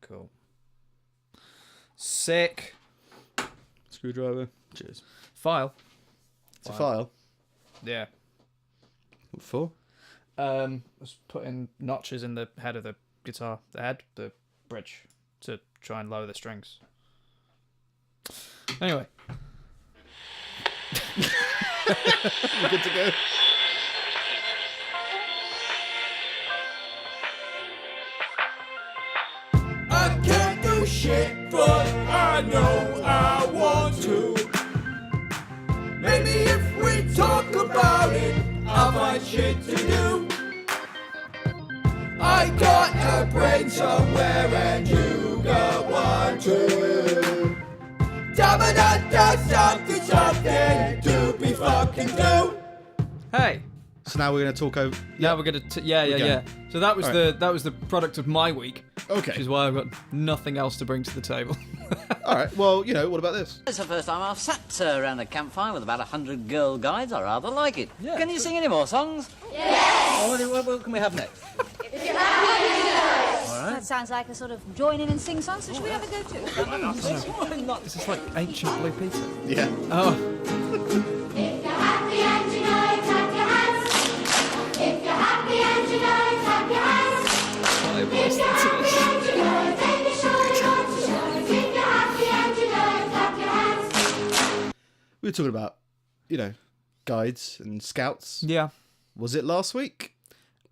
Cool. Sick. Screwdriver. Cheers. File. It's a file. Yeah. What for? I was putting notches in the head of the guitar. The bridge, to try and lower the strings. Anyway. We're good to go. I can't do shit, but I know I want to. Maybe if we talk about it, I'll find shit to do. I got a brain somewhere and you got one too. Da-ba-da-da, something, something to be fucking do. Hey. So now we're going to talk over... Now we're gonna yeah. So that was the product of my week. Okay. Which is why I've got nothing else to bring to the table. All right, well, what about this? It's the first time I've sat around a campfire with about 100 girl guides. I rather like it. Yeah. Can you sing any more songs? Yes! Oh, what can we have next? If you're happy, All right. that sounds like a sort of join in and sing song, so should we have a go to? Is this like ancient Blue Peter? Yeah. Oh. If you're happy and you know it, clap your hands. If you're happy and you know it, clap your hands. If you're happy and you know it, baby, show it, want to show it. If you're happy and you know it, clap your hands. We were talking about, guides and scouts. Yeah. Was it last week?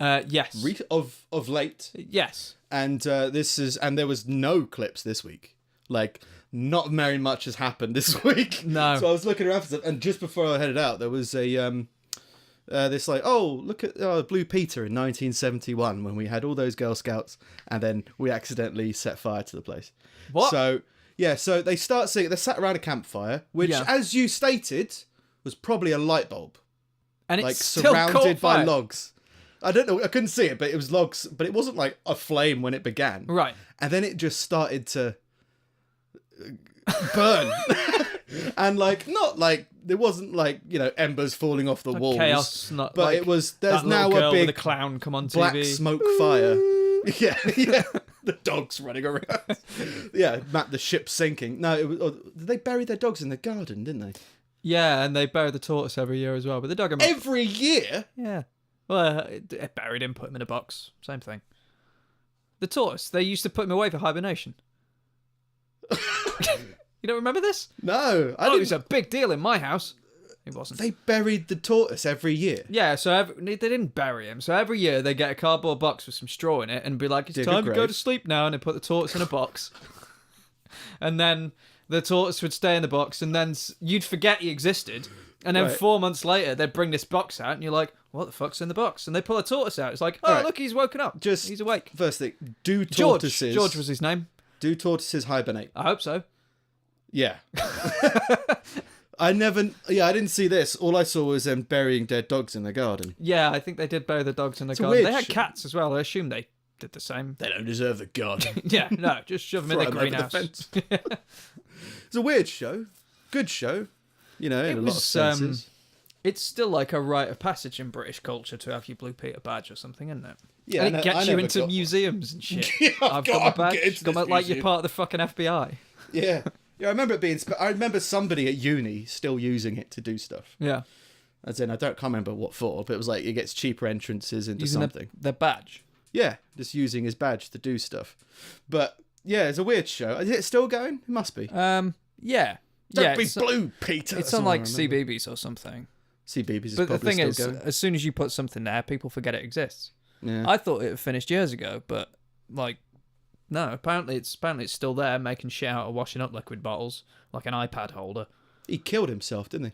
Yes. Of late. Yes. And there was no clips this week. Like, not very much has happened this week. No. So I was looking around for stuff, and just before I headed out, there was a this like, oh, look at Blue Peter in 1971 when we had all those Girl Scouts, and then we accidentally set fire to the place. What? So yeah, so they start singing. They sat around a campfire, which, as you stated, was probably a light bulb, And it's like still surrounded caught by fire. logs. I don't know. I couldn't see it, but it was logs. But it wasn't like a flame when it began. Right. And then it just started to burn. And not like there wasn't like embers falling off the walls. Chaos, not but like it was. There's that now little girl a big with a clown come on black TV. smoke fire. Yeah. The dogs running around. Yeah, the ship's sinking. No, it was. Did they bury their dogs in the garden? Didn't they? Yeah, and they bury the tortoise every year as well. But the dog every year. Yeah. Well, it buried him, put him in a box. Same thing. The tortoise, they used to put him away for hibernation. You don't remember this? No, It was a big deal in my house. It wasn't. They buried the tortoise every year. Yeah, so they didn't bury him. So every year they get a cardboard box with some straw in it and be like, it's Dig a time to go grave. to sleep now. And they put the tortoise in a box. And then the tortoise would stay in the box, and then you'd forget he existed. And then Right. 4 months later, they'd bring this box out, and you're like, what the fuck's in the box? And they pull a tortoise out. It's like, oh, Right. look, he's woken up. He's awake. First thing, do tortoises... George was his name. Do tortoises hibernate? I hope so. Yeah. I didn't see this. All I saw was them burying dead dogs in the garden. Yeah, I think they did bury the dogs in the a garden. They weird had shit. cats as well. I assume they did the same. They don't deserve the garden. Yeah, no, just shove them in the Throw 'em over the greenhouse. fence. It's a weird show. Good show. In a lot of senses. It's still like a rite of passage in British culture to have your Blue Peter badge or something, isn't it? Yeah, and I it gets you never into got one. museums and shit. Yeah, I've got my I'm getting badge. to Got this my, like you're museum. part of the fucking FBI. Yeah. Yeah, I remember it being... I remember somebody at uni still using it to do stuff. Yeah. As in, can't remember what for, but it was like it gets cheaper entrances into Using something. their badge. Yeah, just using his badge to do stuff. But, yeah, it's a weird show. Is it still going? It must be. Yeah. Don't be it's, Blue Peter. It's That's on all I like remember. CBeebies or something. CBeebies is But the probably thing still is, going. as soon as you put something there, people forget it exists. Yeah. I thought it had finished years ago, but like, no. Apparently it's still there, making shit out of washing up liquid bottles, like an iPad holder. He killed himself, didn't he?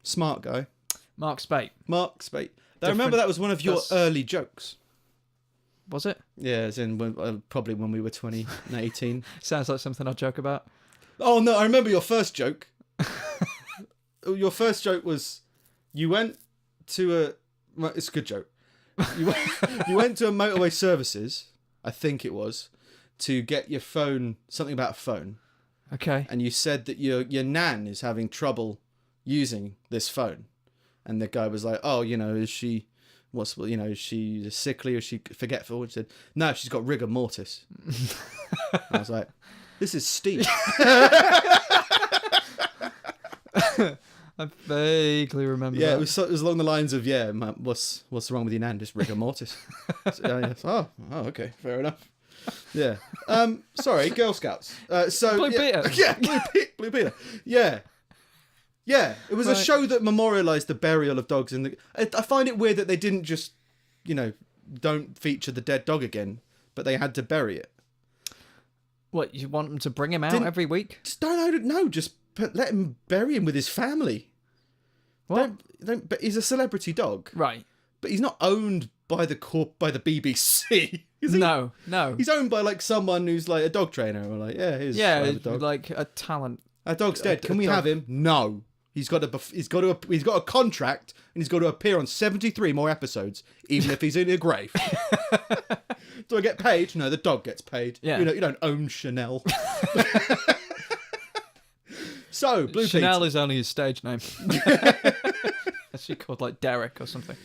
Smart guy. Mark Spate, Mark Spate. I remember that was one of your That's- early jokes. was it? Yeah, as in probably when we were 20 and 18. Sounds like something I'd joke about. Oh, no, I remember your first joke. Your first joke was you went to a... Well, it's a good joke. You went to a motorway services, I think it was, to get your phone, something about a phone. Okay. And you said that your nan is having trouble using this phone. And the guy was like, oh, is she... is she sickly or is she forgetful? And she said, no, she's got rigor mortis. I was like, this is Steve. I vaguely remember. Yeah, that. it was along the lines of, what's wrong with your nan? Just rigor mortis. Oh, okay, fair enough. Yeah. Sorry, Girl Scouts. Blue Peter. Yeah, Blue Peter. Yeah. Yeah, it was a show that memorialised the burial of dogs. I find it weird that they didn't just, don't feature the dead dog again, but they had to bury it. What, you want them to bring him out every week? Just let him bury him with his family. What? But he's a celebrity dog. Right. But he's not owned by the BBC. Is he? No. He's owned by like someone who's like a dog trainer or like, here's a dog. Like a talent. Our dog's dead. Can we have him? No. He's got a contract and he's got to appear on 73 more episodes, even if he's in a grave. Do I get paid? No, the dog gets paid. Yeah. You don't own Chanel. So, Blue Chanel Peter. is only his stage name. Actually called like Derek or something.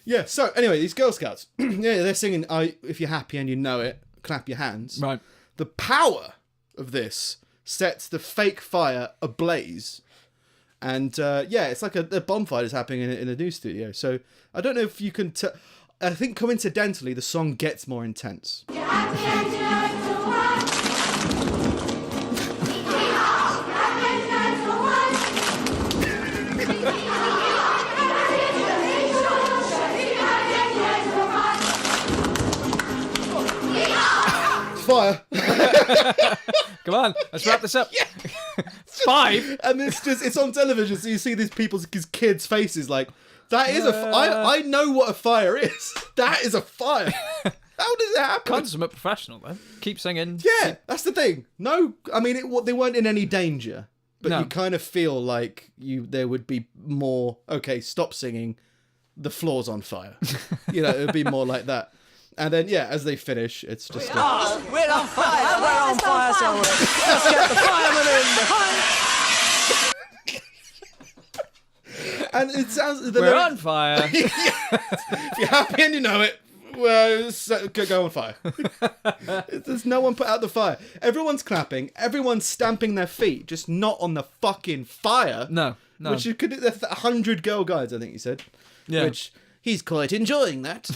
Yeah, so anyway, these Girl Scouts, they're singing If You're Happy and You Know It, Clap Your Hands. Right. The power of this sets the fake fire ablaze. And it's like a bonfire is happening in a news studio. So I don't know if you can I think coincidentally the song gets more intense. You're happy and you know it's all right. Fire. Come on, let's wrap this up. 5. And it's on television, so you see these kids' faces like, that is I know what a fire is. That is a fire. How does it happen? Consummate professional, though. Keep singing. Yeah, that's the thing. No, I mean, they weren't in any danger, but No. you kind of feel like there would be more, okay, stop singing, the floor's on fire. It would be more like that. And then, as they finish, it's just... We're on fire! We're on fire, so let's get the firemen in. and it sounds... We're on fire. If you're happy and you know it, well, go on fire. There's no one put out the fire. Everyone's clapping. Everyone's stamping their feet, just not on the fucking fire. No. Which you could... 100 girl guides, I think you said. Yeah. Which he's quite enjoying that.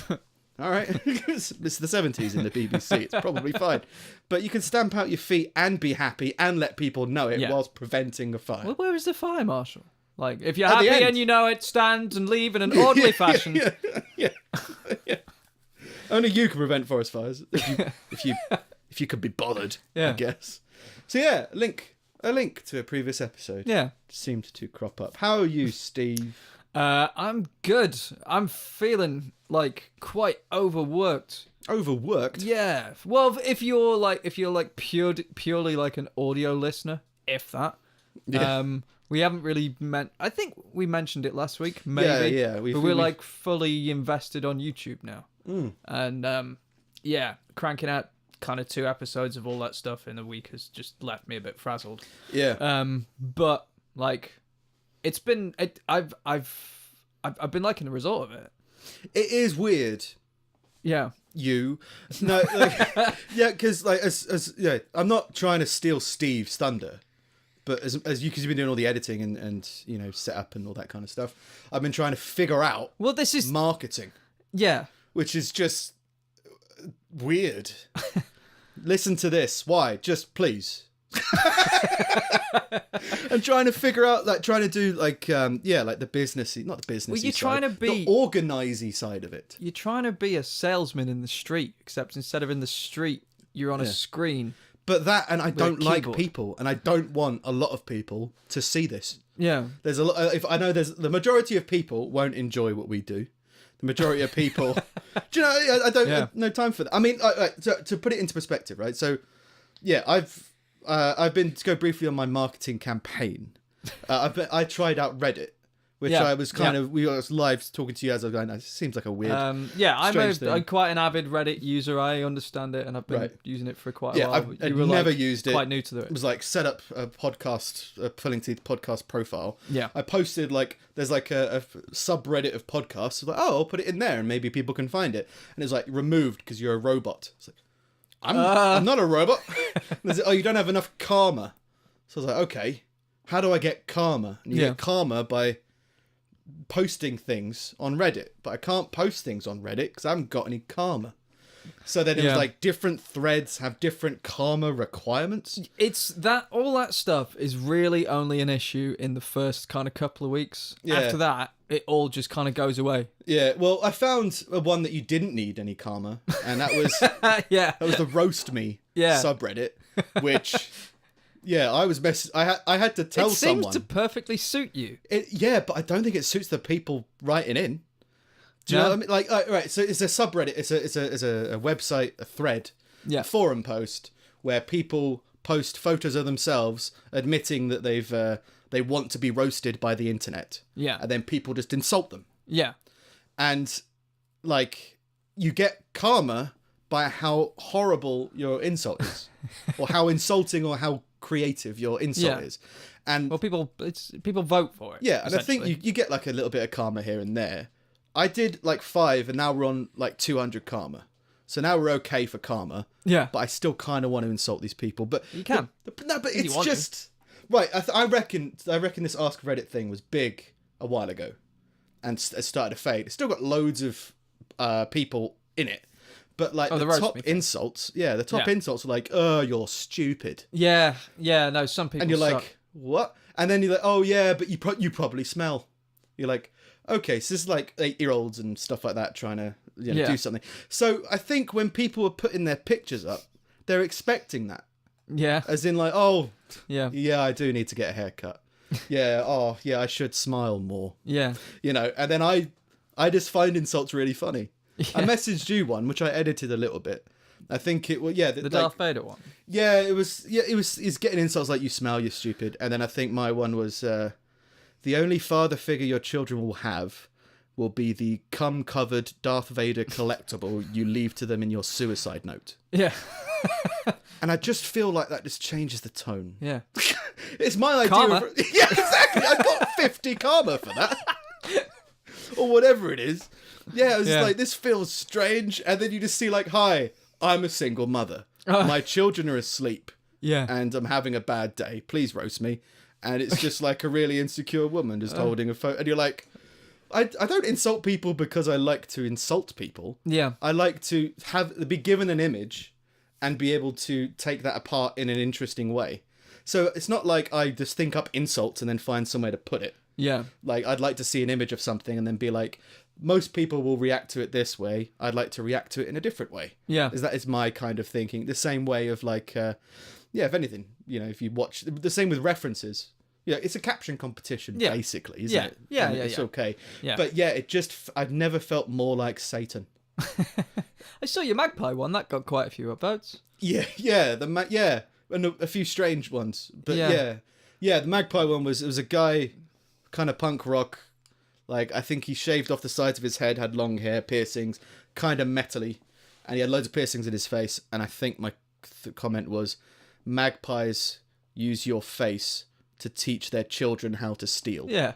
All right. It's the 70s in the BBC. It's probably fine. But you can stamp out your feet and be happy and let people know it whilst preventing a fire. Well, where is the fire marshal? Like, if you're At the happy end. and you know it, stand and leave in an orderly fashion. Yeah. Only you can prevent forest fires if you could be bothered. Yeah. I guess. So a link to a previous episode. Yeah. Seemed to crop up. How are you, Steve? I'm good. I'm feeling like quite overworked. Overworked? Yeah. Well, if you're purely like an audio listener, if that. Yeah. We haven't really I think we mentioned it last week, maybe. Yeah. But we're like fully invested on YouTube now. And cranking out kind of 2 episodes of all that stuff in a week has just left me a bit frazzled. Yeah. But like it's been I've been liking the result of it. It is weird. Yeah. No, because I'm not trying to steal Steve's thunder, but as you, because you've been doing all the editing and set up and all that kind of stuff, I've been trying to figure out This is marketing, which is just weird. Listen to this. Why? Just please. I'm trying to figure out, trying to do like the businessy, not the businessy. Well, you're trying to be the organisy side of it. You're trying to be a salesman in the street, except instead of in the street, you're on a screen. But I don't like keyboard. people, and I don't want a lot of people to see this. Yeah. There's a lot. If I know the majority of people won't enjoy what we do. The majority of people, do you know? I don't have no time for that. I mean, to put it into perspective, right? So, I've been to go briefly on my marketing campaign. I tried out Reddit, which I was we were live talking to you as I was going. It seems like a weird. I'm thing. quite an avid Reddit user. I understand it, and I've been using it for quite a while. I've never used it. Quite new to it. It was like set up a Pulling Teeth podcast profile. Yeah. I posted there's like a subreddit of podcasts. I was like, I'll put it in there and maybe people can find it. And it's like removed because you're a robot. It's like, I'm not a robot. Oh, you don't have enough karma. So I was like, okay, how do I get karma? And you get karma by posting things on Reddit, but I can't post things on Reddit because I haven't got any karma. So then it was like different threads have different karma requirements. It's that all that stuff is really only an issue in the first kind of couple of weeks. Yeah. After that, it all just kind of goes away. Yeah, well, I found one that you didn't need any karma, and that was Yeah. that was the roast me Yeah. subreddit, which I was I had to tell It seems someone. to perfectly suit you. But I don't think it suits the people writing in. Do you know what I mean? Like, right, so it's a subreddit. It's a website, a thread, a forum post where people post photos of themselves admitting that they want to be roasted by the internet. Yeah. And then people just insult them. Yeah. And like, you get karma by how horrible your insult is, or how insulting or how creative your insult is. And well, people vote for it. yeah, and I think you get like a little bit of karma here and there. I did like 5, and now we're on like 200 karma. So now we're okay for karma. Yeah. But I still kind of want to insult these people. But you can. No, but it's just right. I reckon this Ask Reddit thing was big a while ago, and it started to fade. It's still got loads of people in it, but like the top insults, the top insults are like, "Oh, you're stupid." Yeah. No, some people. And you're suck. like, "What?" And then you're like, "Oh yeah, but you probably smell." You're like, okay, so this is like 8-year-olds and stuff like that trying to do something. So I think when people are putting their pictures up, they're expecting that. Yeah. As in like, oh, yeah, I do need to get a haircut. Yeah, oh, yeah, I should smile more. Yeah. You know, and then I just find insults really funny. Yeah. I messaged you one, which I edited a little bit. I think it was, the Darth Vader one. Yeah, it was getting insults like, you smell, you're stupid. And then I think my one was, the only father figure your children will have will be the cum-covered Darth Vader collectible you leave to them in your suicide note. Yeah. And I just feel like that just changes the tone. Yeah. It's my idea Karma. Yeah, exactly. I got 50 karma for that. Or whatever it is. Yeah, it was like, this feels strange. And then you just see like, hi, I'm a single mother. My children are asleep. Yeah. And I'm having a bad day. Please roast me. And it's just like a really insecure woman just holding a photo. And you're like, I don't insult people because I like to insult people. Yeah. I like to be given an image and be able to take that apart in an interesting way. So it's not like I just think up insults and then find somewhere to put it. Yeah. Like, I'd like to see an image of something and then be like, most people will react to it this way. I'd like to react to it in a different way. Yeah. That is my kind of thinking. The same way of like... if anything, if you watch the same with references, it's a caption competition basically, isn't it? Yeah, and it's okay. Yeah. But I've never felt more like Satan. I saw your magpie one. That got quite a few upvotes. And a few strange ones. But the magpie one was a guy, kind of punk rock. Like, I think he shaved off the sides of his head, had long hair, piercings, kind of metally, and he had loads of piercings in his face. And I think my comment was, magpies use your face to teach their children how to steal. Yeah.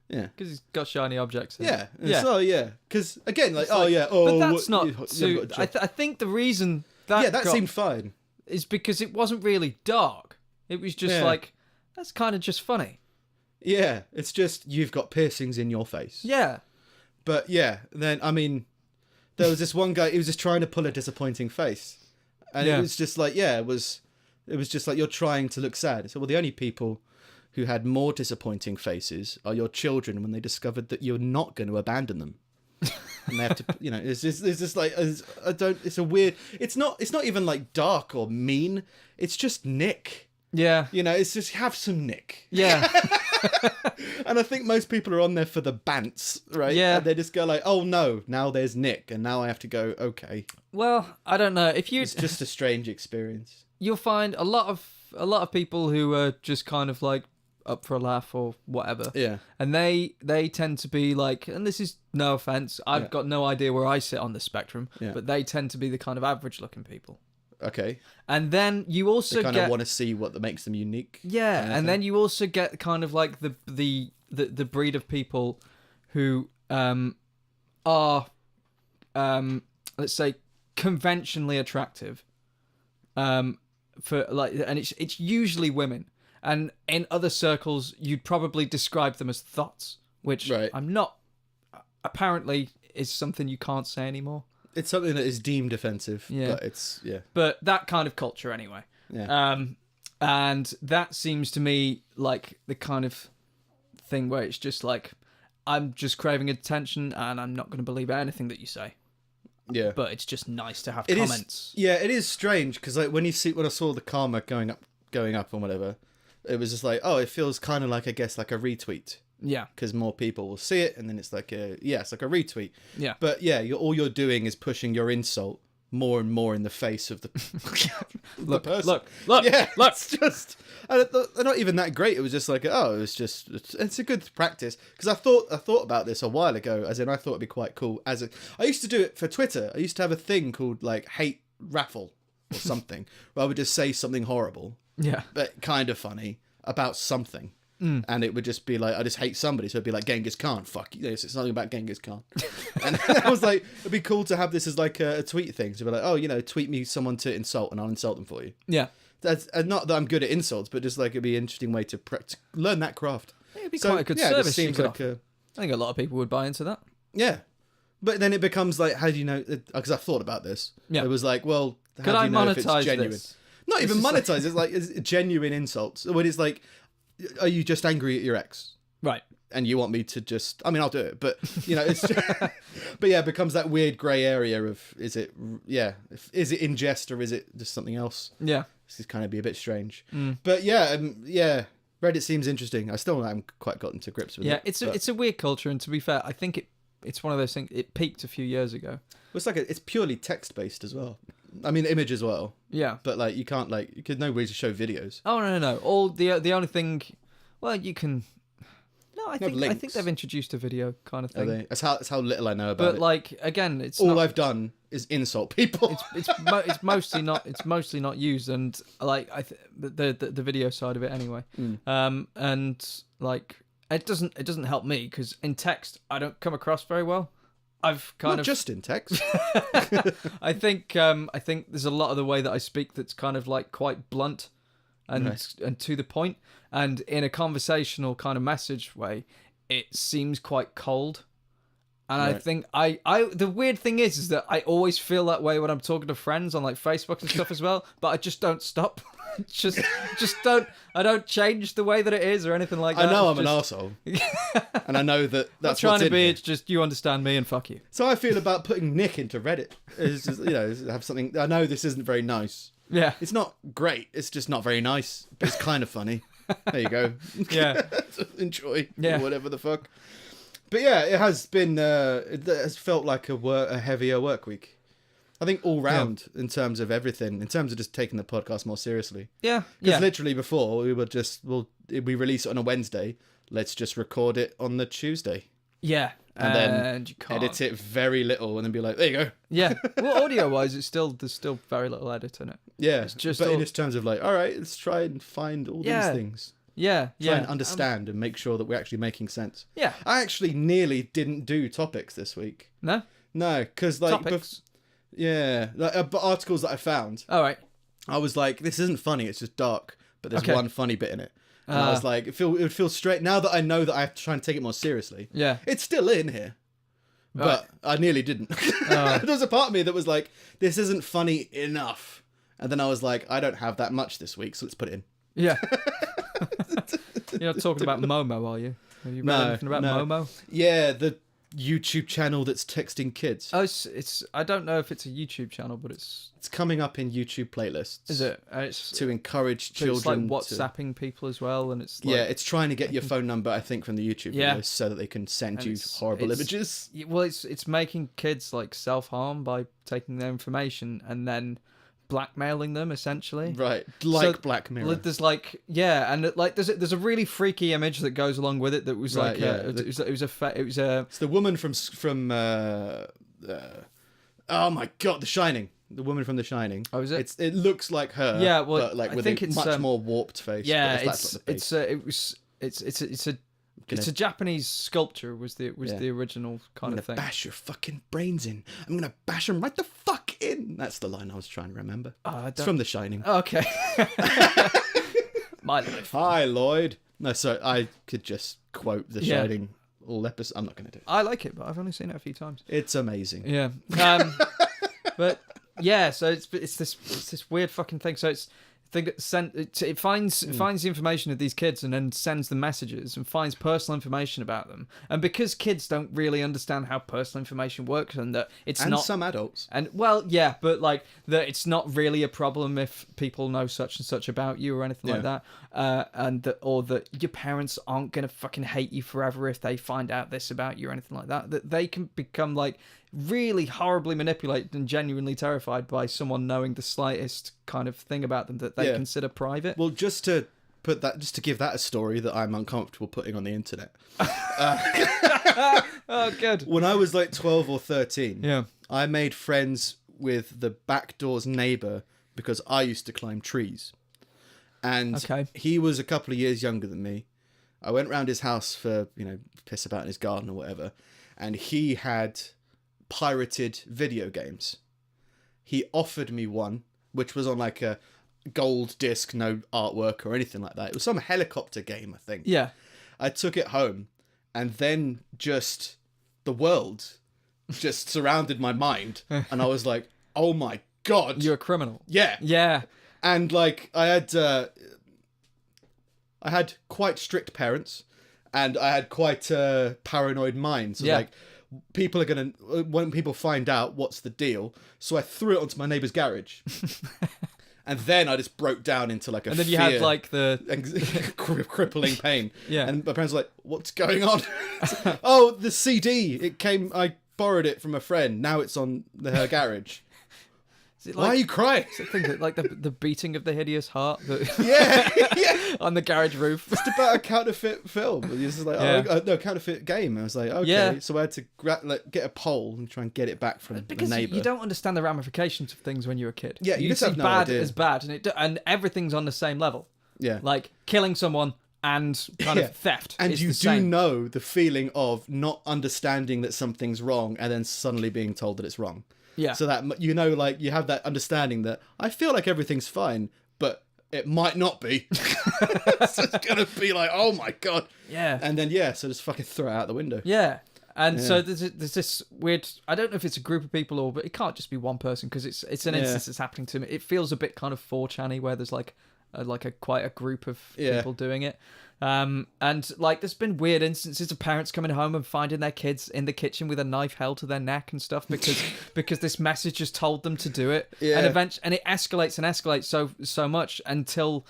Yeah. Because he's got shiny objects. Yeah. Because, again, like, but that's not... I think the reason that seemed fine. Is because it wasn't really dark. It was just like, that's kind of just funny. Yeah. It's just, you've got piercings in your face. Yeah. But, then, I mean, there was this one guy, he was just trying to pull a disappointing face. And it was just like, it was just like, you're trying to look sad. So, well, the only people who had more disappointing faces are your children when they discovered that you're not going to abandon them. And they have to, it's just like, it's a weird, it's not even like dark or mean. It's just Nick. Yeah. It's just have some Nick. Yeah. And I think most people are on there for the bants, right? Yeah. And they just go like, oh no, now there's Nick. And now I have to go, okay. Well, I don't know. It's just a strange experience. You'll find a lot of people who are just kind of like up for a laugh or whatever. Yeah. And they tend to be like, and this is no offense, I've got no idea where I sit on the spectrum, but they tend to be the kind of average looking people. Okay. And then you also they kind of want to see what makes them unique. Yeah, and then you also get kind of like the breed of people who are let's say conventionally attractive, for like, and it's usually women, and in other circles you'd probably describe them as thots, which I'm not. Apparently, is something you can't say anymore. It's something that is deemed offensive. Yeah, but But that kind of culture, anyway. Yeah. And that seems to me like the kind of thing where it's just like, I'm just craving attention, and I'm not going to believe anything that you say. Yeah. But it's just nice to have comments. It is strange because like when I saw the karma going up and whatever, it was just like, oh, it feels kind of like, I guess, like a retweet. Yeah. Because more people will see it, and then it's like it's like a retweet. Yeah. But yeah, all you're doing is pushing your insult more and more in the face of the, the person. Look. Yeah, it's just, they're not even that great. It was just like, it's a good practice. Because I thought about this a while ago, as in I thought it'd be quite cool. I used to do it for Twitter. I used to have a thing called like hate raffle or something, where I would just say something horrible, but kind of funny about something. And it would just be like, I just hate somebody. So it'd be like, Genghis Khan, fuck you. It's something about Genghis Khan. And I was like, it'd be cool to have this as like a tweet thing. To be like, oh, tweet me someone to insult and I'll insult them for you. Yeah. That's not that I'm good at insults, but just like it'd be an interesting way to learn that craft. It'd be quite a good service. It seems like I think a lot of people would buy into that. Yeah. But then it becomes like, how do you know? Because I thought about this. Yeah. It was like, well, how do you know if it's genuine? This? Not even monetize. It's like it's genuine insults. When it's like, are you just angry at your ex? Right. And you want me to just, I mean, I'll do it, but it's just, but yeah, it becomes that weird grey area of, is it in jest or is it just something else? Yeah. This is kind of be a bit strange. But yeah, Reddit seems interesting. I still haven't quite gotten to grips with it. Yeah, it's a weird culture, and to be fair, I think it's one of those things, it peaked a few years ago. It's like it's purely text based as well. I mean, image as well. Yeah. But like, you can't no way to show videos. Oh no. All the only thing, well, you can. No, I think they've introduced a video kind of thing. Are they? That's how little I know about it. But like, again, it's all I've done is insult people. It's mostly not used, and like the video side of it anyway. And like it doesn't help me because in text I don't come across very well. I've kind Not just in text. I think there's a lot of the way that I speak that's kind of like quite blunt and to the point, and in a conversational kind of message way, it seems quite cold. And I think the weird thing is that I always feel that way when I'm talking to friends on like Facebook and stuff as well, but I just don't stop. I don't change the way that it is or anything like that. I know I'm an arsehole. And I know that's not trying to be, it's just you understand me and fuck you. So I feel about putting Nick into Reddit. It's just, have something, I know this isn't very nice. Yeah. It's not great, it's just not very nice, but it's kind of funny. There you go. Yeah. Enjoy. Yeah. Whatever the fuck. But yeah, it has been, it has felt like a heavier work week. I think all round in terms of everything, in terms of just taking the podcast more seriously. Yeah. Because literally before we we release it on a Wednesday, let's just record it on the Tuesday. Yeah. And then you can't edit it very little and then be like, there you go. Yeah. Well, audio wise, there's still very little edit in it. Yeah. It's just but in terms of like, all right, let's try and find all these things. Yeah. Try and understand and make sure that we're actually making sense. Yeah. I actually nearly didn't do topics this week. No? No, because like... Topics? But articles that I found. All right. I was like, this isn't funny, it's just dark, but there's one funny bit in it. And I was like, it would feel straight, now that I know that I have to try and take it more seriously. Yeah. It's still in here. But I nearly didn't. There was a part of me that was like, this isn't funny enough. And then I was like, I don't have that much this week, so let's put it in. Yeah. You're not talking about Momo, are you? Have you read anything about Momo? Yeah, the YouTube channel that's texting kids. Oh, it's I don't know if it's a YouTube channel, but it's coming up in YouTube playlists. Is it? It's to encourage children. It's like WhatsApping people as well, and it's like, it's trying to get your phone number, I think, from the YouTube videos so that they can send you horrible images. Well, it's making kids like self-harm by taking their information and then blackmailing them, essentially. Right, like Black Mirror. There's like and like there's a really freaky image that goes along with it that was like it's the woman from oh my god, The Shining. The woman from The Shining. Oh, is it? It looks like her. Yeah, well, but like I with think a much more warped face. Yeah, it's a Japanese sculpture was the original kind of thing. I'm gonna bash your fucking brains in. I'm gonna bash them right the fuck in. That's the line I was trying to remember. It's don't- from The Shining. Okay. My life. Hi, Lloyd. No, sorry, I could just quote The Yeah. Shining all episode. I'm not going to do it. I like it, but I've only seen it a few times. It's amazing. Yeah. But yeah, so it's this weird fucking thing. So it's thing that it finds the information of these kids and then sends the messages and finds personal information about them. And because kids don't really understand how personal information works and that it's And not some adults. and well, yeah, but like that it's not really a problem if people know such and such about you or anything like that. And that or that your parents aren't gonna fucking hate you forever if they find out this about you or anything like that. That they can become like really horribly manipulated and genuinely terrified by someone knowing the slightest kind of thing about them that they consider private. Well, just to give that a story that I'm uncomfortable putting on the internet. Oh, good. When I was like 12 or 13, Yeah. I made friends with the back door's neighbour because I used to climb trees. And Okay. he was a couple of years younger than me. I went round his house for, piss about in his garden or whatever. And he had pirated video games. He offered me one, which was on like a gold disc, no artwork or anything like that. It was some helicopter game, I think. Yeah. I took it home, and then just the world just surrounded my mind, and I was like, "Oh my god, You're a criminal. yeah." Yeah. And like I had quite strict parents, and I had quite a paranoid mind. So Yeah. like, people are gonna when people find out what's the deal. So I threw it onto my neighbour's garage, and then I just broke down into like a. And then you had like the crippling pain. Yeah. And my parents were like, "What's going on?" Oh, the CD. It came. I borrowed it from a friend. Now it's on her garage. is it Why are like you crying? I think that like the beating of the hideous heart that Yeah. on the garage roof. It's about a counterfeit film. And it's just like, no, counterfeit game. I was like, okay. Yeah. So I had to get a pole and try and get it back from Because the neighbour. you don't understand the ramifications of things when you're a kid. Yeah, you just see have no bad idea. as bad, and everything's on the same level. Yeah. Like killing someone and kind Yeah. of theft. And is you the do same. know the feeling of not understanding that something's wrong and then suddenly being told that it's wrong. Yeah. So that, like, you have that understanding that I feel like everything's fine, but it might not be. So it's going to be like, oh my God. Yeah. And then, so just fucking throw it out the window. Yeah. And so there's this weird. I don't know if it's a group of people but it can't just be one person because it's an instance that's happening to me. It feels a bit kind of 4chan-y where there's like quite a group of people doing it. And like there's been weird instances of parents coming home and finding their kids in the kitchen with a knife held to their neck and stuff because this message has told them to do it. Yeah. And eventually, it escalates so much until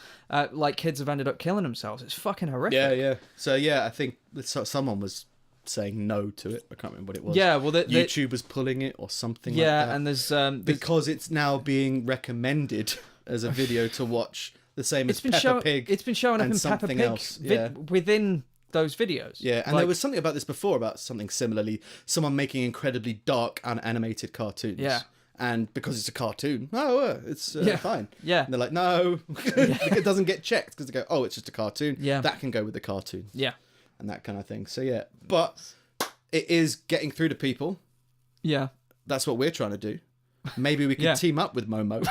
like kids have ended up killing themselves. It's fucking horrific. Yeah. So, I think someone was saying no to it. I can't remember what it was. Yeah, well, YouTube was pulling it or something like that. and there's because it's now being recommended as a video to watch, the same as Peppa Pig. It's been showing up and in Peppa something Pig else. Yeah. within those videos. Yeah, and Like- there was something about this before, about something similarly, someone making incredibly dark, unanimated cartoons. Yeah. And because it's a cartoon, it's fine. Yeah. And they're like, no, it doesn't get checked because they go, oh, it's just a cartoon. Yeah. That can go with the cartoon. Yeah. And that kind of thing. So, yeah. But it is getting through to people. Yeah. That's what we're trying to do. Maybe we could Yeah. team up with Momo.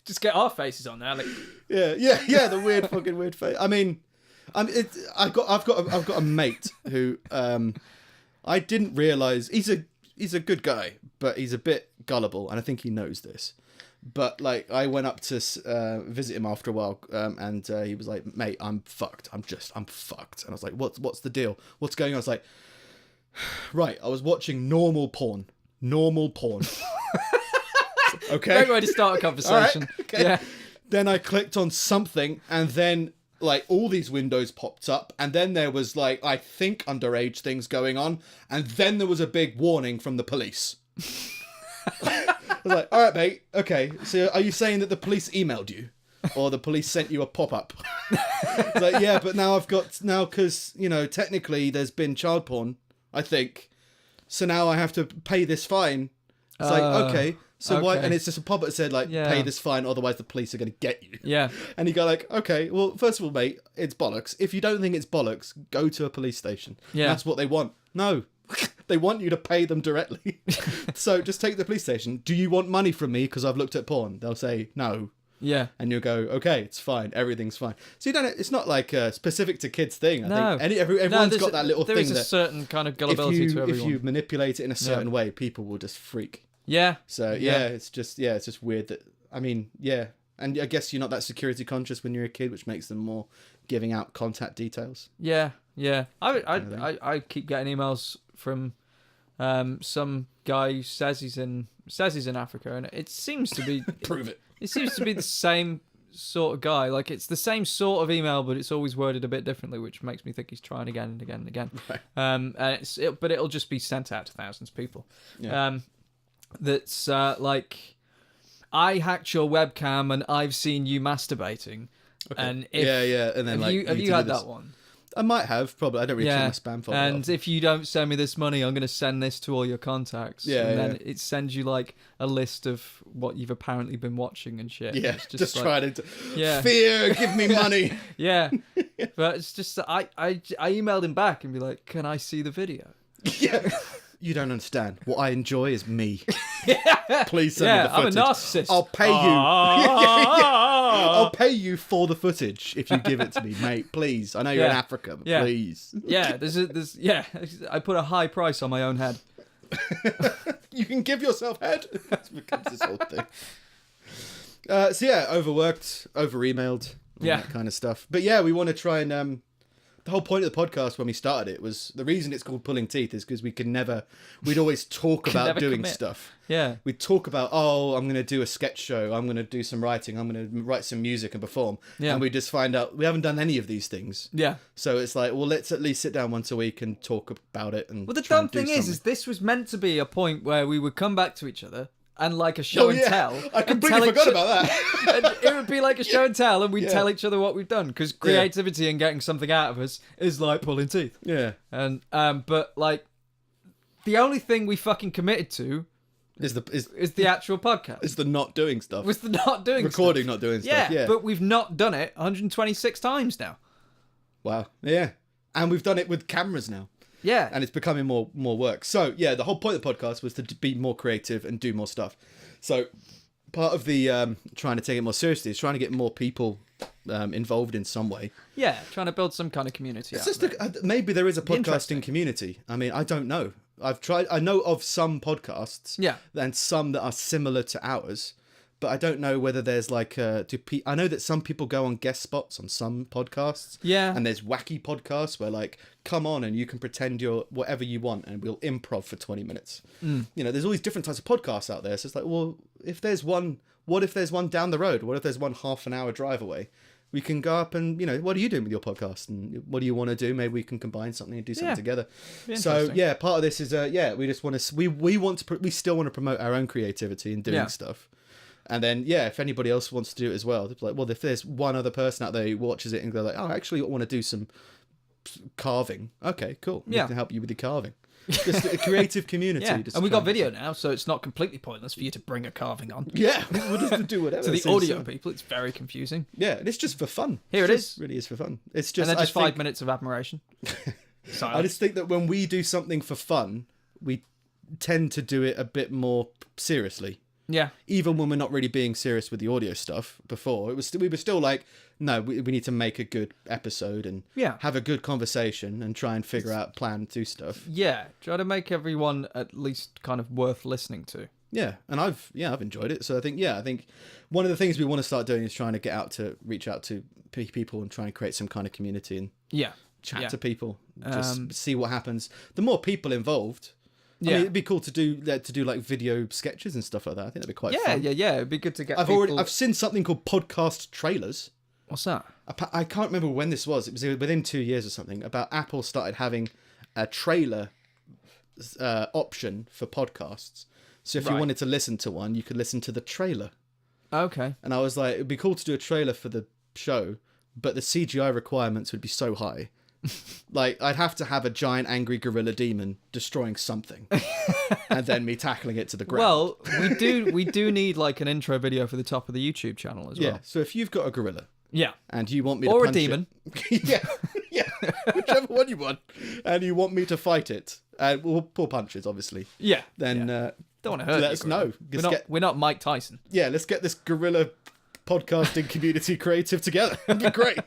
Just get our faces on there. Like, Yeah, the weird face. I mean, I've got a mate who I didn't realize he's a good guy, but he's a bit gullible, and I think he knows this. But like, I went up to visit him after a while, and he was like, "Mate, I'm fucked. I'm fucked." And I was like, "What's the deal? What's going on?" I was like, "Right, I was watching normal porn." Okay. great way to start a conversation. All right, okay. Yeah. Then I clicked on something, and then like all these windows popped up, and then there was like, I think, underage things going on, and then there was a big warning from the police. I was like, all right, mate, okay, so are you saying that the police emailed you? Or the police sent you a pop-up? It's like, yeah, but now because, technically there's been child porn, I think, so now I have to pay this fine. It's like, okay. So why? okay. And it's just a pop-up that said like, pay this fine, otherwise the police are going to get you. Yeah. And you go like, okay, well, first of all, mate, it's bollocks. If you don't think it's bollocks, go to a police station. Yeah. That's what they want. No, They want you to pay them directly. So just take the police station. Do you want money from me because I've looked at porn? They'll say no. Yeah. And you'll go, okay, it's fine. Everything's fine. So you don't. It's not like a specific to kids thing. I think everyone's got that little thing. There is a that certain kind of gullibility to everyone. If you manipulate it in a certain way, people will just freak. Yeah. So it's just weird that. I mean, yeah. And I guess you're not that security conscious when you're a kid, which makes them more giving out contact details. Yeah. I keep getting emails from some guy who says he's in Africa, and it seems to be Prove it. It seems to be the same sort of guy. Like, it's the same sort of email, but it's always worded a bit differently, which makes me think he's trying again and again and again. Right. But it'll just be sent out to thousands of people. Yeah. That's like, I hacked your webcam and I've seen you masturbating. Okay. And and then have you had that one? I might have, probably. I don't really check my spam folder. And if you don't send me this money, I'm going to send this to all your contacts. Then it sends you like a list of what you've apparently been watching and shit. Yeah, it's just like, trying to... Fear, give me money. Yeah. But it's just that I emailed him back and be like, can I see the video? Yeah. You don't understand. What I enjoy is me. Please send me the footage. I'm a narcissist. I'll pay you. I'll pay you for the footage if you give it to me, mate. Please. I know you're in Africa, but please. Yeah, I put a high price on my own head. You can give yourself head. That becomes this whole thing. Overworked, over-emailed, all that kind of stuff. But yeah, we want to try and... the whole point of the podcast when we started it was, the reason it's called Pulling Teeth is because we'd always talk about doing stuff. Yeah. We'd talk about, I'm going to do a sketch show, I'm going to do some writing, I'm going to write some music and perform. Yeah. And we just find out we haven't done any of these things. Yeah. So it's like, well, let's at least sit down once a week and talk about it. And the dumb thing is this was meant to be a point where we would come back to each other and like a show and tell. I completely forgot about that. And it would be like a show and tell, and we'd tell each other what we've done, because creativity and getting something out of us is like pulling teeth. Yeah. And but like, the only thing we fucking committed to is the actual podcast. It's the not doing stuff. Was the not doing recording, stuff. Not doing stuff. Yeah. But we've not done it 126 times now. Wow. Yeah. And we've done it with cameras now. Yeah. And it's becoming more work. So, yeah, the whole point of the podcast was to be more creative and do more stuff. So, part of the trying to take it more seriously is trying to get more people involved in some way. Yeah, trying to build some kind of community. It's just maybe there is a podcasting community. I mean, I don't know. I know of some podcasts. Yeah. And some that are similar to ours. But I don't know whether there's like I know that some people go on guest spots on some podcasts. Yeah. And there's wacky podcasts where like, come on and you can pretend you're whatever you want and we'll improv for 20 minutes. You know, there's all these different types of podcasts out there. So it's like, well, if there's one, what if there's one down the road? What if there's one half an hour drive away? We can go up and, you know, what are you doing with your podcast? And what do you want to do? Maybe we can combine something and do something together. So, yeah, part of this is, we just want to, we still want to promote our own creativity and doing stuff. And then, if anybody else wants to do it as well, they're like, well, if there's one other person out there who watches it and they're like, actually, I want to do some carving. Okay, cool. We can help you with your carving. Just a creative community. And we got video now, so it's not completely pointless for you to bring a carving on. Yeah, we'll just do whatever. To the audio people, it's very confusing. Yeah, and it's just for fun. Here it is. Really is for fun. It's just, and then just 5 minutes of admiration. I just think that when we do something for fun, we tend to do it a bit more seriously. Yeah. Even when we're not really being serious with the audio stuff before, we were still like, no, we need to make a good episode and have a good conversation and try and figure out plan to do stuff. Yeah. Try to make everyone at least kind of worth listening to. Yeah. And I've enjoyed it. So I think one of the things we want to start doing is trying to reach out to people and try and create some kind of community and chat to people. Just see what happens. The more people involved, I mean, it'd be cool to do like video sketches and stuff like that. I think that'd be quite fun. Yeah. It'd be good to get. I've seen something called podcast trailers. What's that? I can't remember when this was. It was within 2 years or something. About Apple started having a trailer option for podcasts. So if you wanted to listen to one, you could listen to the trailer. Okay. And I was like, it'd be cool to do a trailer for the show, but the CGI requirements would be so high. Like, I'd have to have a giant angry gorilla demon destroying something and then me tackling it to the ground. Well, we do need like an intro video for the top of the YouTube channel as well. Yeah, so if you've got a gorilla and you want me or to punch a demon whichever one you want, and you want me to fight it We'll pull punches, obviously. Yeah. Then don't want to hurt let you, us know. We're not Mike Tyson. Yeah, let's get this guerrilla podcasting community creative together. It'd be great.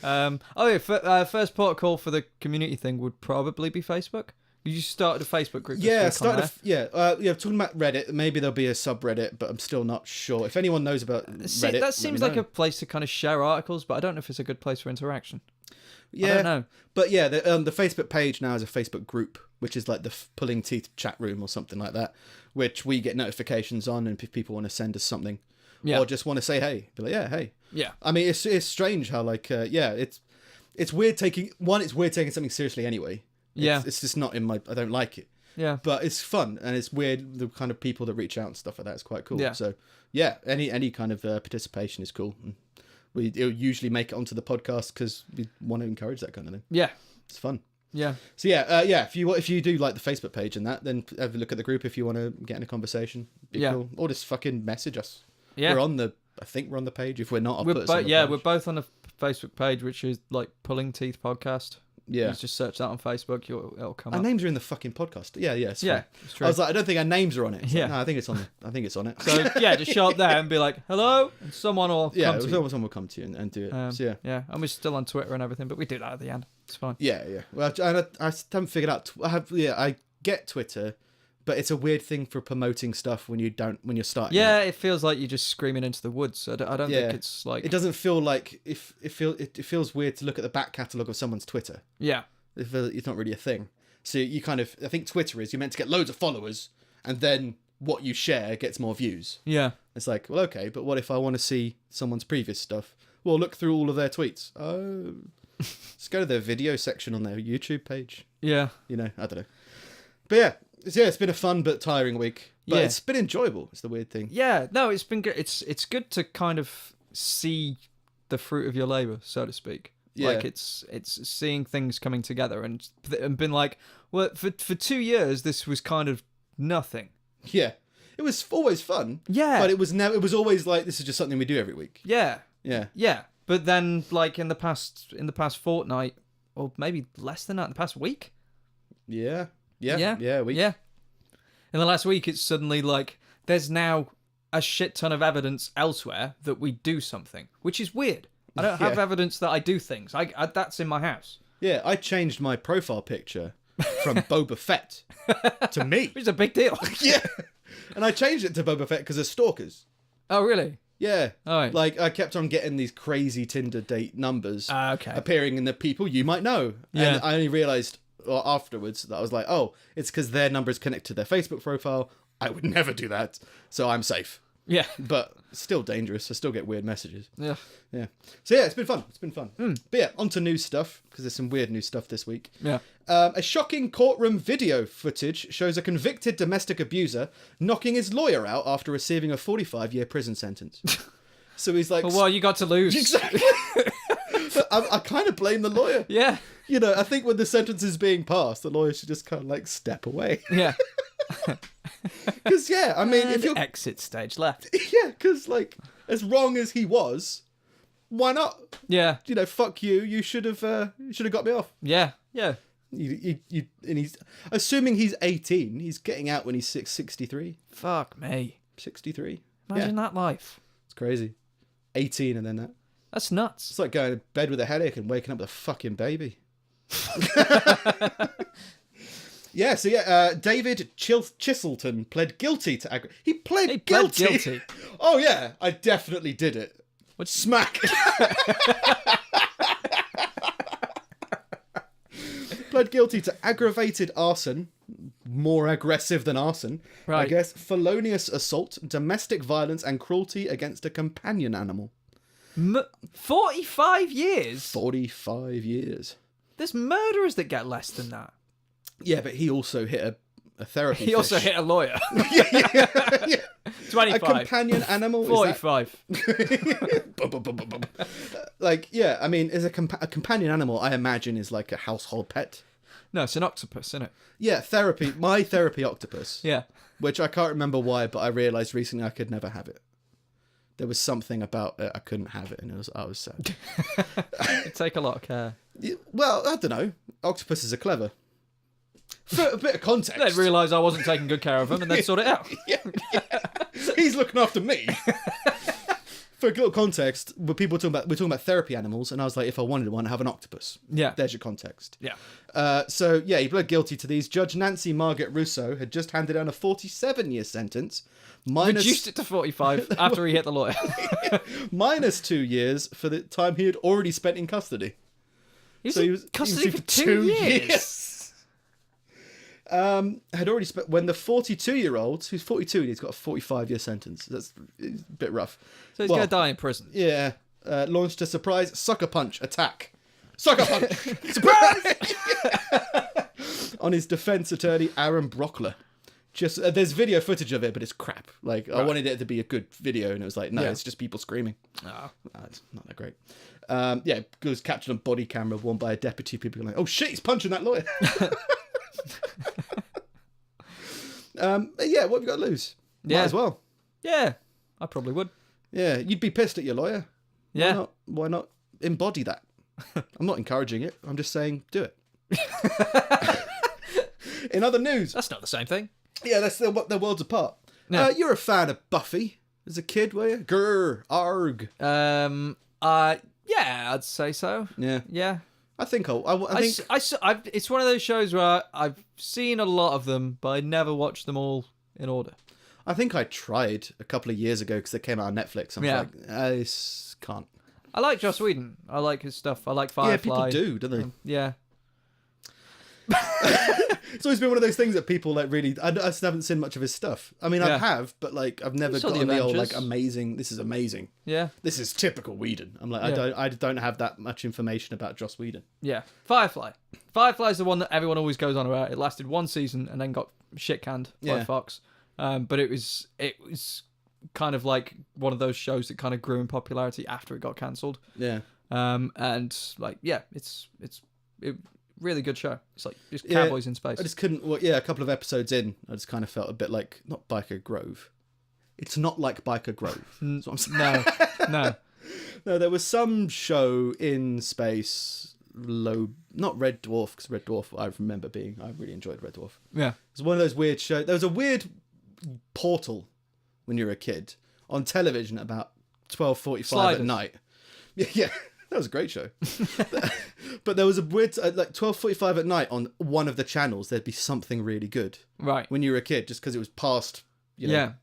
First port of call for the community thing would probably be Facebook. You started a Facebook group. Yeah, talking about Reddit. Maybe there'll be a subreddit, but I'm still not sure. If anyone knows about Reddit, that seems like a place to kind of share articles, but I don't know if it's a good place for interaction. Yeah, I don't know. But yeah, the Facebook page now is a Facebook group, which is like the Pulling Teeth chat room or something like that, which we get notifications on, and if people want to send us something, or just want to say hey, be like, yeah, hey. Yeah. I mean, it's strange how it's weird taking something seriously anyway. It's just not in my. I don't like it. Yeah. But it's fun, and it's weird the kind of people that reach out and stuff like that is quite cool. Yeah. So yeah, any kind of participation is cool. And it'll usually make it onto the podcast because we want to encourage that kind of thing. Yeah. It's fun. Yeah. So if you do like the Facebook page and that, then have a look at the group if you want to get in a conversation. Be cool. Or just fucking message us. Yeah. I think we're on the page. If we're not, I'll put us on the page. We're both on a Facebook page, which is like Pulling Teeth Podcast. Yeah. You just search that on Facebook, it'll come our up. names are in the fucking podcast. Yeah, it's yeah, fine. it's true. I was like, I don't think our names are on it. Yeah. No, I think it's on it. So yeah, just show up there and be like, hello, and someone will come to you. Someone will come to you and do it. Yeah, and we're still on Twitter and everything, but we do that at the end. It's fine. Yeah. Well, I haven't figured out. I get Twitter, but it's a weird thing for promoting stuff when you're starting. Yeah, out. it feels like you're just screaming into the woods. I don't think it's like. It doesn't feel like it feels weird to look at the back catalogue of someone's Twitter. Yeah. It's not really a thing. So you kind of, I think Twitter is, you're meant to get loads of followers, and then what you share gets more views. Yeah. It's like, well, okay, but what if I want to see someone's previous stuff? Well, look through all of their tweets. Oh, just go to their video section on their YouTube page. Yeah. I don't know. But yeah, it's been a fun but tiring week. But it's been enjoyable. It's the weird thing. Yeah, no, it's been good. It's good to kind of see the fruit of your labour, so to speak. Yeah. Like it's seeing things coming together and been like, well, for 2 years this was kind of nothing. Yeah, it was always fun. Yeah, but it was always like, this is just something we do every week. Yeah. Yeah. But then, like in the past fortnight, or maybe less than that, in the past week. Yeah. Week. Yeah. In the last week, it's suddenly like there's now a shit ton of evidence elsewhere that we do something, which is weird. I don't have evidence that I do things. I that's in my house. Yeah, I changed my profile picture from Boba Fett to me. Which is a big deal. Yeah. And I changed it to Boba Fett because of stalkers. Oh, really? Yeah. All right. Like, I kept on getting these crazy Tinder date numbers okay. appearing in the people you might know. Yeah. And I only realised afterwards that I was like, oh, it's because their number is connected to their Facebook profile. I would never do that. So I'm safe. Yeah. But still dangerous. I still get weird messages. Yeah. Yeah. So yeah, it's been fun. But yeah, on to new stuff, because there's some weird new stuff this week. Yeah. A shocking courtroom video footage shows a convicted domestic abuser knocking his lawyer out after receiving a 45-year prison sentence. So he's like... Well, you got to lose. Exactly. I kind of blame the lawyer. Yeah. I think when the sentence is being passed, the lawyer should just kind of like step away. Yeah. Because I mean, if you're exit stage left. Yeah, because like as wrong as he was, why not? Yeah. Fuck you. You should have got me off. Yeah. Yeah. And he's assuming he's 18. He's getting out when he's 63. Fuck me. 63. Imagine that life. It's crazy. 18 and then that. That's nuts. It's like going to bed with a headache and waking up with a fucking baby. Yeah, so David Chiselton pled guilty to He pled guilty. Oh yeah, I definitely did it. What? Smack. Pled guilty to aggravated arson, more aggressive than arson, right. I guess, felonious assault, domestic violence, and cruelty against a companion animal. 45 years? 45 years. There's murderers that get less than that. Yeah, but he also hit a therapy fish. Also hit a lawyer. yeah. 25. A companion animal. 45. I mean, as a companion animal, I imagine is like a household pet. No, it's an octopus, isn't it? Yeah, my therapy octopus. Yeah. Which I can't remember why, but I realised recently I could never have it. There was something about it, I couldn't have it, and I was sad. It'd take a lot of care. Well, I don't know. Octopuses are clever. For a bit of context. They'd realise I wasn't taking good care of them and they'd sort it out. He's looking after me. For a little context, we're talking about therapy animals, and I was like, if I wanted one, I'd have an octopus. Yeah. There's your context. Yeah. So he pled guilty to these. Judge Nancy Margaret Russo had just handed down a 47-year sentence. Reduced it to 45 after he hit the lawyer. minus 2 years for the time he had already spent in custody. He was in custody for 2 years. Had already spent when the 42-year-old, who's 42, and he's got a 45-year sentence. That's a bit rough. So he's going to die in prison. Yeah. Launched a surprise sucker punch attack. Sucker punch! Surprise! On his defense attorney, Aaron Brockler. Just there's video footage of it, but it's crap. Like, I wanted it to be a good video, and it was like, no, it's just people screaming. Oh. It's not that great. It was captured on body camera, worn by a deputy. People were like, oh shit, he's punching that lawyer. What have you got to lose? Might as well. Yeah, I probably would. Yeah, you'd be pissed at your lawyer. Yeah. Why not embody that? I'm not encouraging it. I'm just saying do it. In other news. That's not the same thing. Yeah, they're worlds apart. Yeah. You're a fan of Buffy as a kid, were you? Grr, arg. Yeah, I'd say so. Yeah. Yeah. I think I think it's one of those shows where I've seen a lot of them, but I never watched them all in order. I think I tried a couple of years ago because they came out on Netflix. I'm like, I can't. I like Joss Whedon. I like his stuff. I like Firefly. Yeah, people do, don't they? Yeah. It's always been one of those things that people like really. I just haven't seen much of his stuff. I mean, I have, but like I've never saw gotten the the old Avengers. like amazing. This is amazing. Yeah. This is typical Whedon. I'm like, I don't have that much information about Joss Whedon. Yeah. Firefly. Firefly's the one that everyone always goes on about. It lasted one season and then got shit canned by Fox. But it was kind of like one of those shows that kind of grew in popularity after it got cancelled. Yeah. And like, it's really good show. It's like just cowboys in space. I just couldn't. Well, a couple of episodes in, I just kind of felt a bit like not Biker Grove. It's not like Biker Grove. That's what I'm saying. No. There was some show in space. Not Red Dwarf, because Red Dwarf I really enjoyed Red Dwarf. Yeah. It was one of those weird shows. There was a weird portal when you were a kid on television at about 12:45 at night. Yeah. That was a great show. But there was a weird, like 12:45 at night on one of the channels, there'd be something really good. Right. When you were a kid, just because it was past,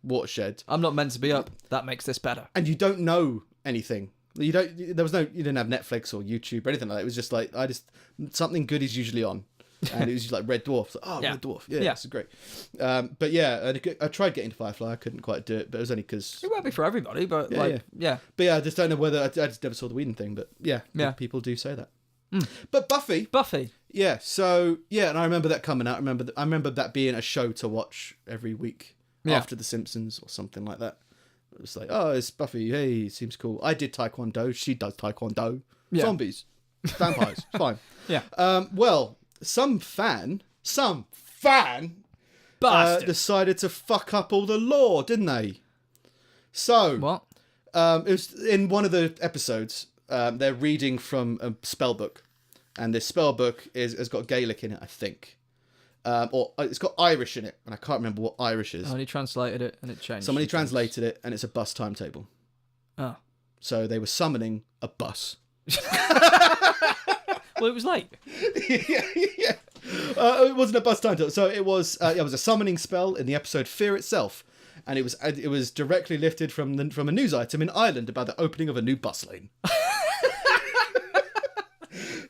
Watershed. I'm not meant to be up. That makes this better. And you don't know anything. You didn't have Netflix or YouTube or anything like that. It was just like, something good is usually on. And it was just like Red Dwarf. Like, Red Dwarf. Yeah, this is great. But yeah, I tried getting to Firefly. I couldn't quite do it, but it was only because... It won't be for everybody, but But yeah, I just don't know whether... I just never saw the Whedon thing, but people do say that. But Buffy. Yeah, so... Yeah, and I remember that coming out. I remember that being a show to watch every week after The Simpsons or something like that. It was like, oh, it's Buffy. Hey, seems cool. I did Taekwondo. She does Taekwondo. Yeah. Zombies. Vampires. Fine. Yeah. Well... Some fan decided to fuck up all the lore, didn't they? So, what? It was in one of the episodes. They're reading from a spell book, and this spell book has got Gaelic in it, I think, or it's got Irish in it, and I can't remember what Irish is. Somebody translated it, and it changed. Somebody translated it, and it's a bus timetable. Oh. So they were summoning a bus. Well, it was late. yeah. It wasn't a bus timetable. So it was a summoning spell in the episode Fear Itself. And it was directly lifted from a news item in Ireland about the opening of a new bus lane.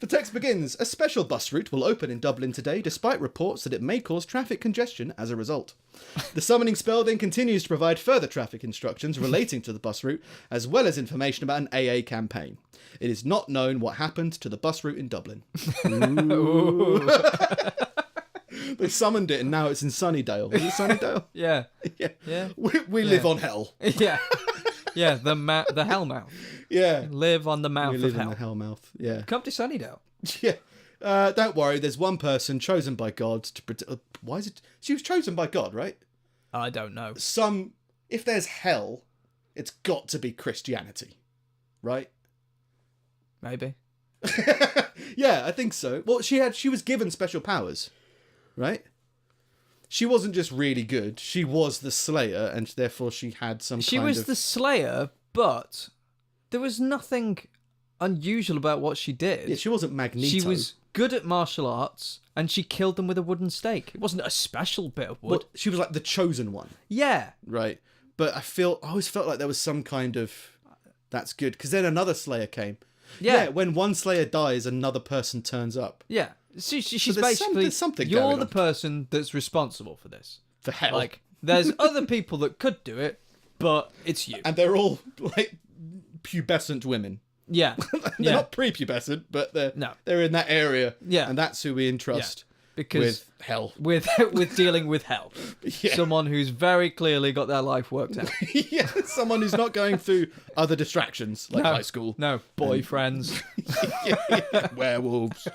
The text begins, a special bus route will open in Dublin today, despite reports that it may cause traffic congestion as a result. The summoning spell then continues to provide further traffic instructions relating to the bus route, as well as information about an AA campaign. It is not known what happened to the bus route in Dublin. They summoned it and now it's in Sunnydale. Is it Sunnydale? Yeah. We live on hell. Yeah. Yeah, the hell mouth. Yeah. Live on the mouth We live of hell. in the hell mouth. Yeah. Come to Sunnydale. Yeah. Don't worry, there's one person chosen by God to protect... Why is it... She was chosen by God, right? I don't know. If there's hell, it's got to be Christianity. Right? Maybe. Yeah, I think so. Well, she was given special powers. right? She wasn't just really good. She was the Slayer, and therefore she had some She kind was of... the Slayer, but there was nothing unusual about what she did. Yeah, she wasn't Magneto. She was good at martial arts, and she killed them with a wooden stake. It wasn't a special bit of wood. Well, she was like the chosen one, Yeah. right? But I always felt like there was some kind of... That's good. Because then another Slayer came. Yeah. When one Slayer dies, another person turns up. Yeah. She's there's basically... there's something you're going the on. person that's responsible for this. For hell. Like, there's other people that could do it, but it's you. And they're all, like, pubescent women. Yeah. They're not prepubescent, but they're in that area. Yeah. And that's who we entrust Because with hell. With dealing with hell. Yeah. Someone who's very clearly got their life worked out. Yeah, someone who's not going through other distractions like high school. No, boyfriends. Werewolves.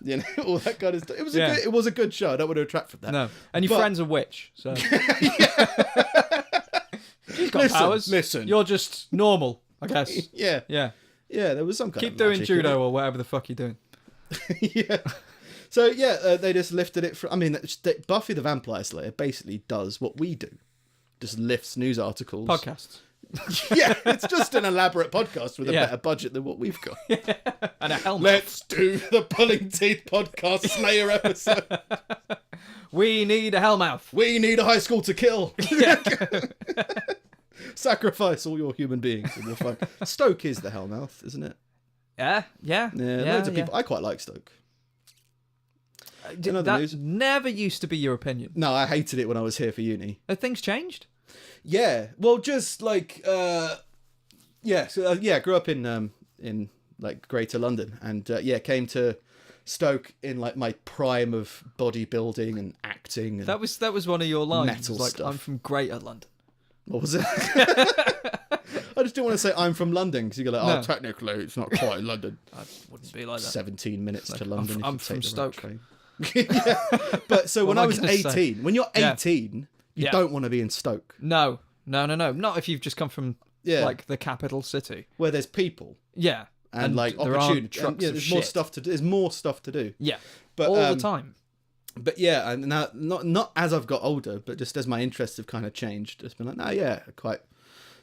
You know, all that kind of stuff. It was a good show. I don't want to retract from that. No. And your friend's a witch, so... She's got powers. Listen. You're just normal, I guess. Yeah. Yeah. Yeah, there was some kind Keep of doing magic in judo or whatever the fuck you're doing. it. Yeah. So, they just lifted it from... I mean, Buffy the Vampire Slayer basically does what we do. Just lifts news articles. Podcasts. Yeah, it's just an elaborate podcast with a better budget than what we've got. And a helmet. Let's do the Pulling Teeth podcast Slayer episode. We need a hellmouth. We need a high school to kill. Sacrifice all your human beings and we'll find... Stoke is the Hellmouth, isn't it? Yeah. Loads of people... I quite like Stoke. That never used to be your opinion. No, I hated it when I was here for uni. Have things changed? Yeah, well, just like... grew up in like Greater London and came to Stoke in like my prime of bodybuilding and acting. And That was one of your lines. metal It was like, stuff. I'm from Greater London. What was it? I just didn't want to say I'm from London because you go like, No. technically it's not quite London. I wouldn't be like that. 17 minutes to London. if I'm you from take the Stoke. train. Yeah. But so when am I I was gonna 18, say? when you're Yeah. 18, you Yeah. don't want to be in Stoke No. Not if you've just come from like the capital city. where there's people Yeah. and like there aren't opportunity. trucks And, of there's shit. more stuff to do. There's more stuff to do. Yeah. But all the time. But yeah, and now not as I've got older, but just as my interests have kind of changed, just been like,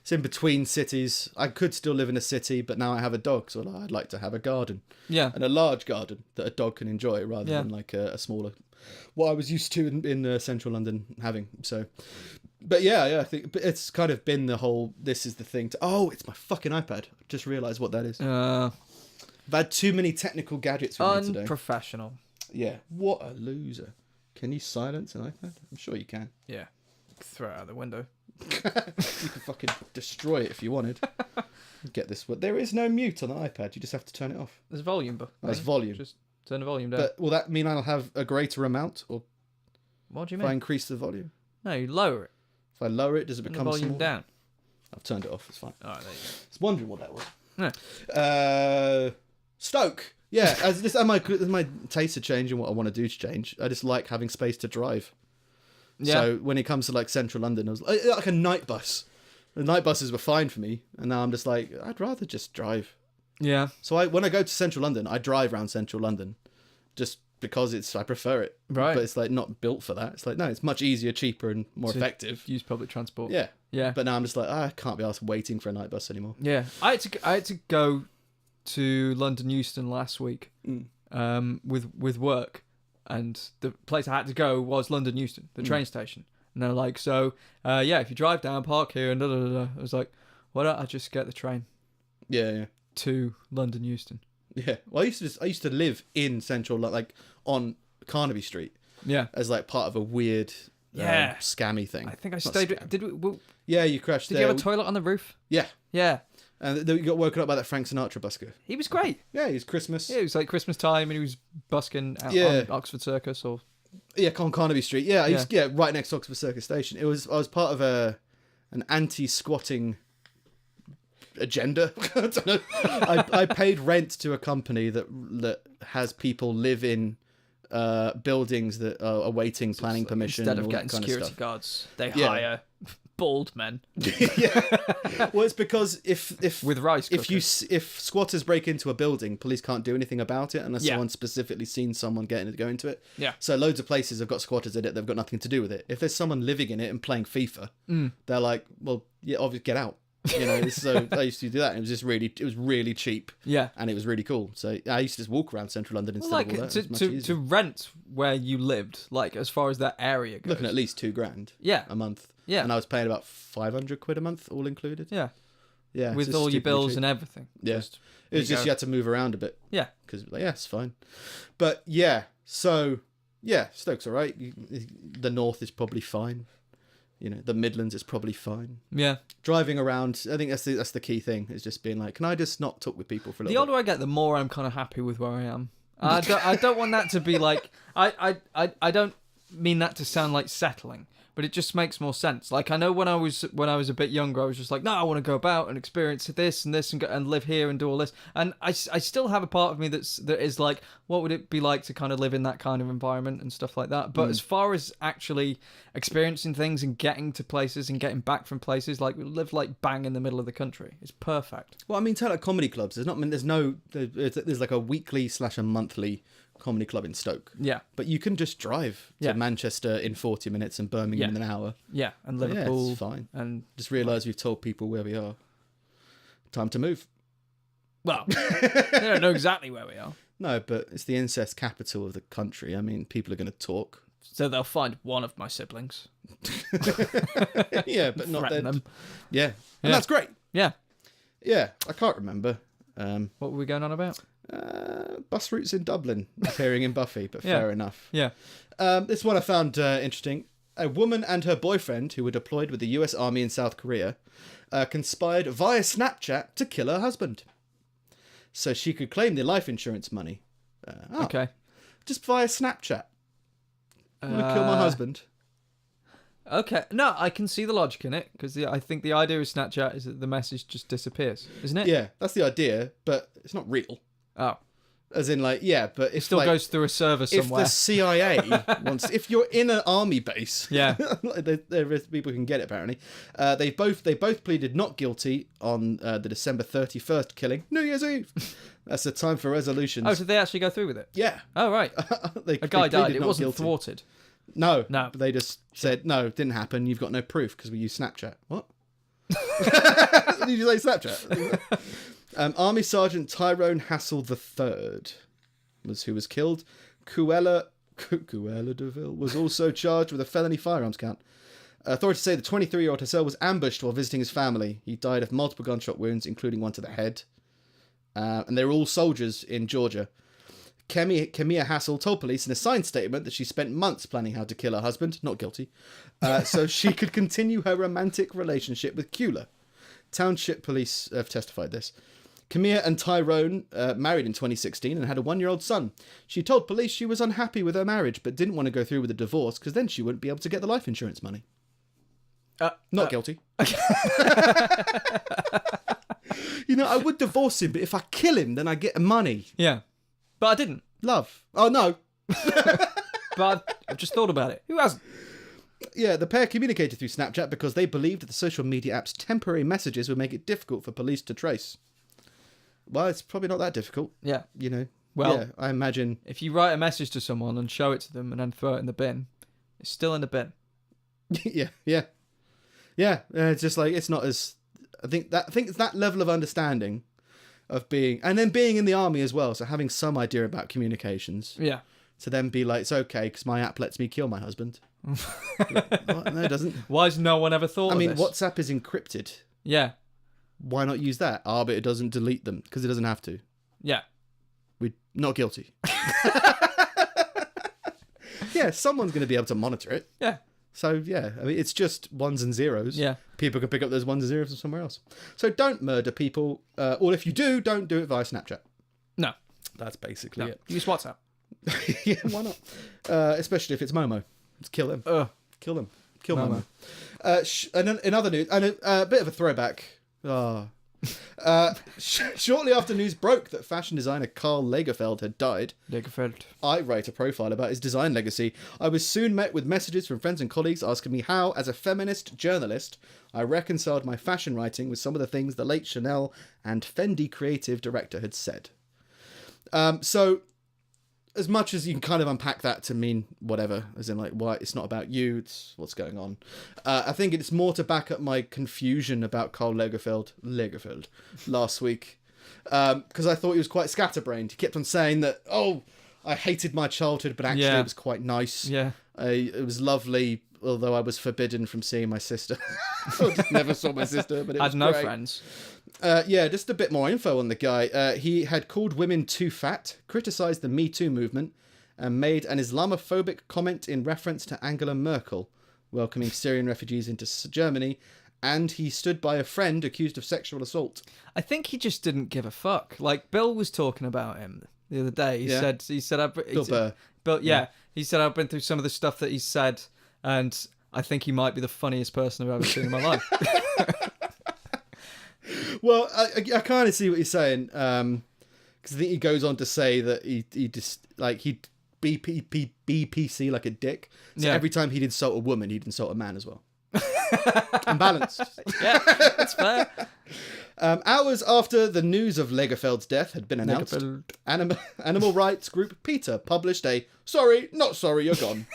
it's in between cities. I could still live in a city, but now I have a dog, so I'd like to have a garden. Yeah. And a large garden that a dog can enjoy rather than like a smaller, what I was used to in central London having. So, but I think it's kind of been the whole, this is the thing it's my fucking iPad. I just realised what that is. I've had too many technical gadgets with me today. Unprofessional. Yeah, what a loser. Can you silence an iPad? I'm sure you can. Yeah. Throw it out the window. You could fucking destroy it if you wanted. Get this. There is no mute on the iPad. You just have to turn it off. There's volume, but There's volume. Just turn the volume down. But will that mean I'll have a greater amount, or What do you if I mean? increase the volume? No, you lower it. If I lower it, does it Turn the become volume smaller? down. I've turned it off. It's fine. All right, there you I was wondering what that was. go. Stoke. Yeah, as my tastes are changing, what I want to do to change. I just like having space to drive. Yeah. So when it comes to like central London, I was like a night bus. The night buses were fine for me, and now I'm just like, I'd rather just drive. Yeah. So when I go to central London, I drive around central London, just because I prefer it. Right. But it's like not built for that. It's like, no, it's much easier, cheaper, and more To effective. Use public transport. Yeah. Yeah. But now I'm just like, I can't be asked waiting for a night bus anymore. Yeah. I had to go to London Euston last week with work, and the place I had to go was London Euston, the train station. And they're like, so if you drive down, park here, and da da da. I was like, why don't I just get the train Yeah. to London Euston? Yeah. Well, I used to live in central, like on Carnaby Street, Yeah. as like part of a weird scammy thing. I think I Not stayed. scam. Did we? Well, Yeah, you crashed did there. you have a toilet on the roof? Yeah. Yeah. And then you got woken up by that Frank Sinatra busker. He was great. Yeah, it was Christmas. Yeah, it was like Christmas time, and he was busking out Yeah. on Oxford Circus or. Yeah, on Carnaby Street. Yeah, right next to Oxford Circus Station. I was part of an anti-squatting agenda. I don't know. I paid rent to a company that has people live in buildings that are awaiting planning permission. Instead of all that getting kind security of stuff. guards, they Yeah. hire bald men Well, it's because if with rice cookers. if squatters break into a building, police can't do anything about it unless Yeah. someone's specifically seen someone go into it. Yeah. So loads of places have got squatters in it. They've got nothing to do with it. If there's someone living in it and playing FIFA, they're like, well, yeah, obviously get out. You know, so I used to do that. And it was really cheap. Yeah. And it was really cool. So I used to just walk around central London instead Well, of all that. It was much to easier. rent where you lived, like as far as that area goes. Looking at least £2,000 Yeah. a month. Yeah. And I was paying about £500 a month, all included. Yeah. Yeah. With it's all your stupidly bills cheap. and everything. Yeah. Just, It was just you had to move around a bit. yeah. Because yeah, it's fine. But yeah, so yeah, Stoke's all right. The north is probably fine. You know, the Midlands is probably fine. Yeah. Driving around, I think that's the key thing. Is just being like, can I just not talk with people for a The little older I get, the more I'm kind of happy with where I am. I don't want that to be like I don't mean that to sound like settling, but it just makes more sense. Like I know when I was a bit younger, I was just like, no, I want to go about and experience this and this and live here and do all this. And I still have a part of me that is like, what would it be like to kind of live in that kind of environment and stuff like that. But as far as actually experiencing things and getting to places and getting back from places, like we live like bang in the middle of the country. It's perfect. Well, I mean, comedy clubs. There's like a weekly / a monthly comedy club in Stoke. Yeah. But you can just drive to Yeah. Manchester in 40 minutes and Birmingham in an hour. Yeah, and But yeah, Liverpool. it's fine. And Just realise we've told people where we are. Time to move. well, they don't know exactly where we are, No, but it's the incest capital of the country. I mean, people are going to talk. so they'll find one of my siblings, Yeah, but not threaten them. them. Yeah. And Yeah. that's great. Yeah. Yeah, I can't remember. What were we going on about? Bus routes in Dublin appearing in Buffy, but Yeah. fair enough. Yeah. This one I found interesting. A woman and her boyfriend, who were deployed with the US Army in South Korea, conspired via Snapchat to kill her husband, so she could claim the life insurance money. Okay. Just via Snapchat. I'm gonna kill my husband. Okay. No, I can see the logic in it because I think the idea of Snapchat is that the message just disappears, isn't it? Yeah, that's the idea, but it's not real. Oh. As in, like, yeah, but It still goes through a server if somewhere. the CIA wants, if you're in an army base, Yeah. there is people who can get it apparently. They both pleaded not guilty on the December 31st killing, New Year's Eve. That's the time for resolutions. Oh, did they actually go through with it? Yeah, Oh, right. they, A guy they died. pleaded It not wasn't guilty. thwarted. No, No. They just said no, it didn't happen. You've got no proof because we use Snapchat. What? Did you say Snapchat? Army Sergeant Tyrone Hassel III was who was killed. Cruella DeVille was also charged with a felony firearms count. Authorities say the 23-year-old Hassel was ambushed while visiting his family. He died of multiple gunshot wounds, including one to the head. And they were all soldiers in Georgia. Kemia Hassel told police in a signed statement that she spent months planning how to kill her husband, not guilty, so she could continue her romantic relationship with Kula. Township police have testified this. Kemia and Tyrone married in 2016 and had a 1-year-old son. She told police she was unhappy with her marriage but didn't want to go through with a divorce because then she wouldn't be able to get the life insurance money. Not guilty. You know, I would divorce him, but if I kill him, then I get the money. Yeah. But I didn't. Love. Oh, no. But I've just thought about it. Who hasn't? Yeah, the pair communicated through Snapchat because they believed that the social media app's temporary messages would make it difficult for police to trace. Well, it's probably not that difficult, Yeah. you know. Well- yeah, I imagine. If you write a message to someone and show it to them and then throw it in the bin, it's still in the bin. Yeah. It's just like it's not as. I think it's that level of understanding of being, and then being in the army as well. So having some idea about communications. Yeah. To then be like, it's okay because my app lets me kill my husband. What? No, it doesn't. Why has no one ever thought I mean, of this? WhatsApp is encrypted. Yeah. Why not use that? But it doesn't delete them because it doesn't have to. Yeah. We're not guilty. Yeah, someone's going to be able to monitor it. Yeah. So, yeah, I mean, it's just ones and zeros. Yeah. People can pick up those ones and zeros from somewhere else. So don't murder people. Or if you do, don't do it via Snapchat. No. That's basically No. it. Use WhatsApp. Yeah, why not? Especially if it's Momo. Just kill them. Kill them. Kill Momo. And in other news, and a bit of a throwback. Shortly after news broke that fashion designer Karl Lagerfeld had died, I write a profile about his design legacy. I was soon met with messages from friends and colleagues asking me how, as a feminist journalist, I reconciled my fashion writing with some of the things the late Chanel and Fendi creative director had said. So, as much as you can kind of unpack that to mean whatever, as in like, why it's not about you, it's what's going on. I think it's more to back up my confusion about Karl Lagerfeld last week. Because I thought he was quite scatterbrained. He kept on saying that, I hated my childhood, but actually it was quite nice. Yeah. It was lovely, although I was forbidden from seeing my sister. I just never saw my sister, but it was I had no great. friends. Just a bit more info on the guy. He had called women too fat, criticised the Me Too movement, and made an Islamophobic comment in reference to Angela Merkel welcoming Syrian refugees into Germany, and he stood by a friend accused of sexual assault. I think he just didn't give a fuck. Like, Bill was talking about him the other day. He said, Bill Burr. He said, I've been through some of the stuff that he said, and I think he might be the funniest person I've ever seen in my life. Well, I kind of see what you're saying, because I think he goes on to say that he just like he'd BPC like a dick. So every time he'd insult a woman, he'd insult a man as well. Unbalanced. Yeah, that's fair. Hours after the news of Lagerfeld's death had been announced, animal rights group PETA published a "Sorry, not sorry, you're gone"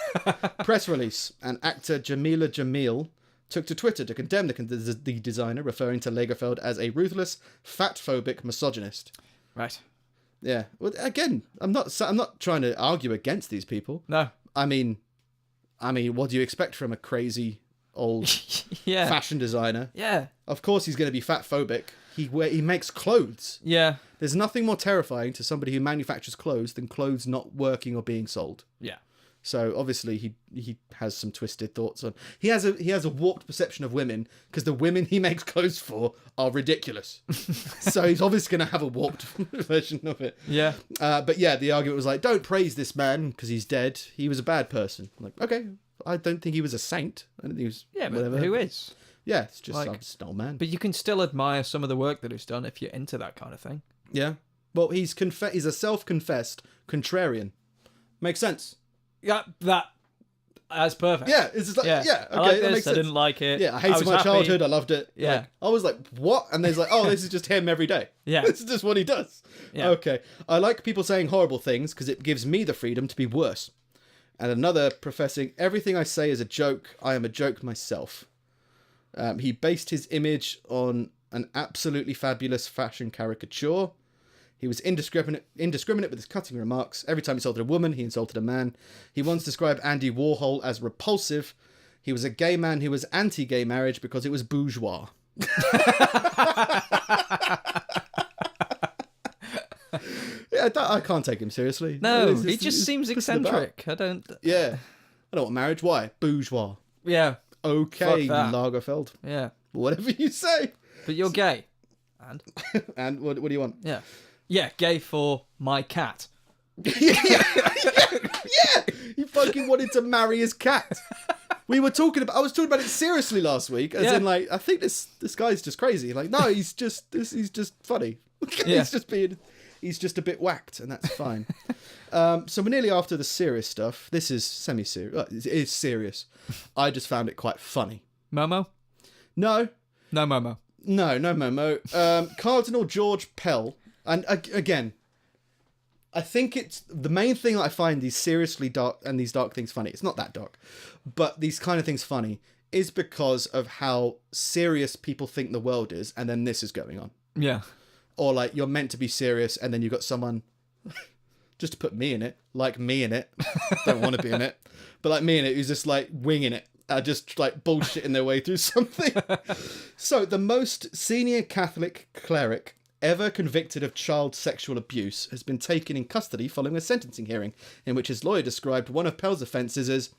press release, and actor Jamila Jamil took to Twitter to condemn the designer, referring to Lagerfeld as a ruthless, fat-phobic misogynist. Right. Yeah. Well, again, I'm not trying to argue against these people. No. I mean, what do you expect from a crazy old fashion designer? Yeah. Of course, he's going to be fat-phobic. He makes clothes. Yeah. There's nothing more terrifying to somebody who manufactures clothes than clothes not working or being sold. Yeah. So obviously he has some twisted thoughts on. He has a warped perception of women because the women he makes clothes for are ridiculous. So he's obviously going to have a warped version of it. Yeah. But yeah, the argument was like, don't praise this man because he's dead. He was a bad person. I'm like, okay, I don't think he was a saint. I don't think he was. Yeah, but whatever. who is? Yeah, it's just like, I'm just an old man. But you can still admire some of the work that he's done if you're into that kind of thing. Yeah. Well, he's a self-confessed contrarian. Makes sense. Yeah, that's perfect. Yeah, it's just like, okay, I like that this, makes I sense. didn't like it. Yeah, I hated my childhood, I loved it. Yeah. Like, I was like, what? And there's like, oh, this is just him every day. Yeah. This is just what he does. Yeah. Okay. I like people saying horrible things because it gives me the freedom to be worse. And another professing, everything I say is a joke. I am a joke myself. He based his image on an absolutely fabulous fashion caricature. He was indiscriminate with his cutting remarks. Every time he insulted a woman, he insulted a man. He once described Andy Warhol as repulsive. He was a gay man who was anti-gay marriage because it was bourgeois. Yeah, I can't take him seriously. No, he just seems eccentric. I don't want marriage. Why? Bourgeois. Yeah. Okay, Fuck that. Lagerfeld. Yeah. Whatever you say. But you're gay. And? And what do you want? Yeah. Yeah, gay for my cat. Yeah. He fucking wanted to marry his cat. I was talking about it seriously last week, as in like, I think this guy's just crazy. Like, no, he's just funny. Yeah. He's just a bit whacked, and that's fine. So we're nearly after the serious stuff. This is semi-serious. It is serious. I just found it quite funny. Momo? No. No Momo. No Momo. Cardinal George Pell, and again, I think it's the main thing that I find these seriously dark and these dark things funny. It's not that dark, but these kind of things funny is because of how serious people think the world is, and then this is going on. Yeah. Or like you're meant to be serious, and then you've got someone, just to put me in it, like me in it. Don't want to be in it, but like me in it, who's just like winging it. Just like bullshitting their way through something. So the most senior Catholic cleric ever convicted of child sexual abuse has been taken in custody following a sentencing hearing in which his lawyer described one of Pell's offences as,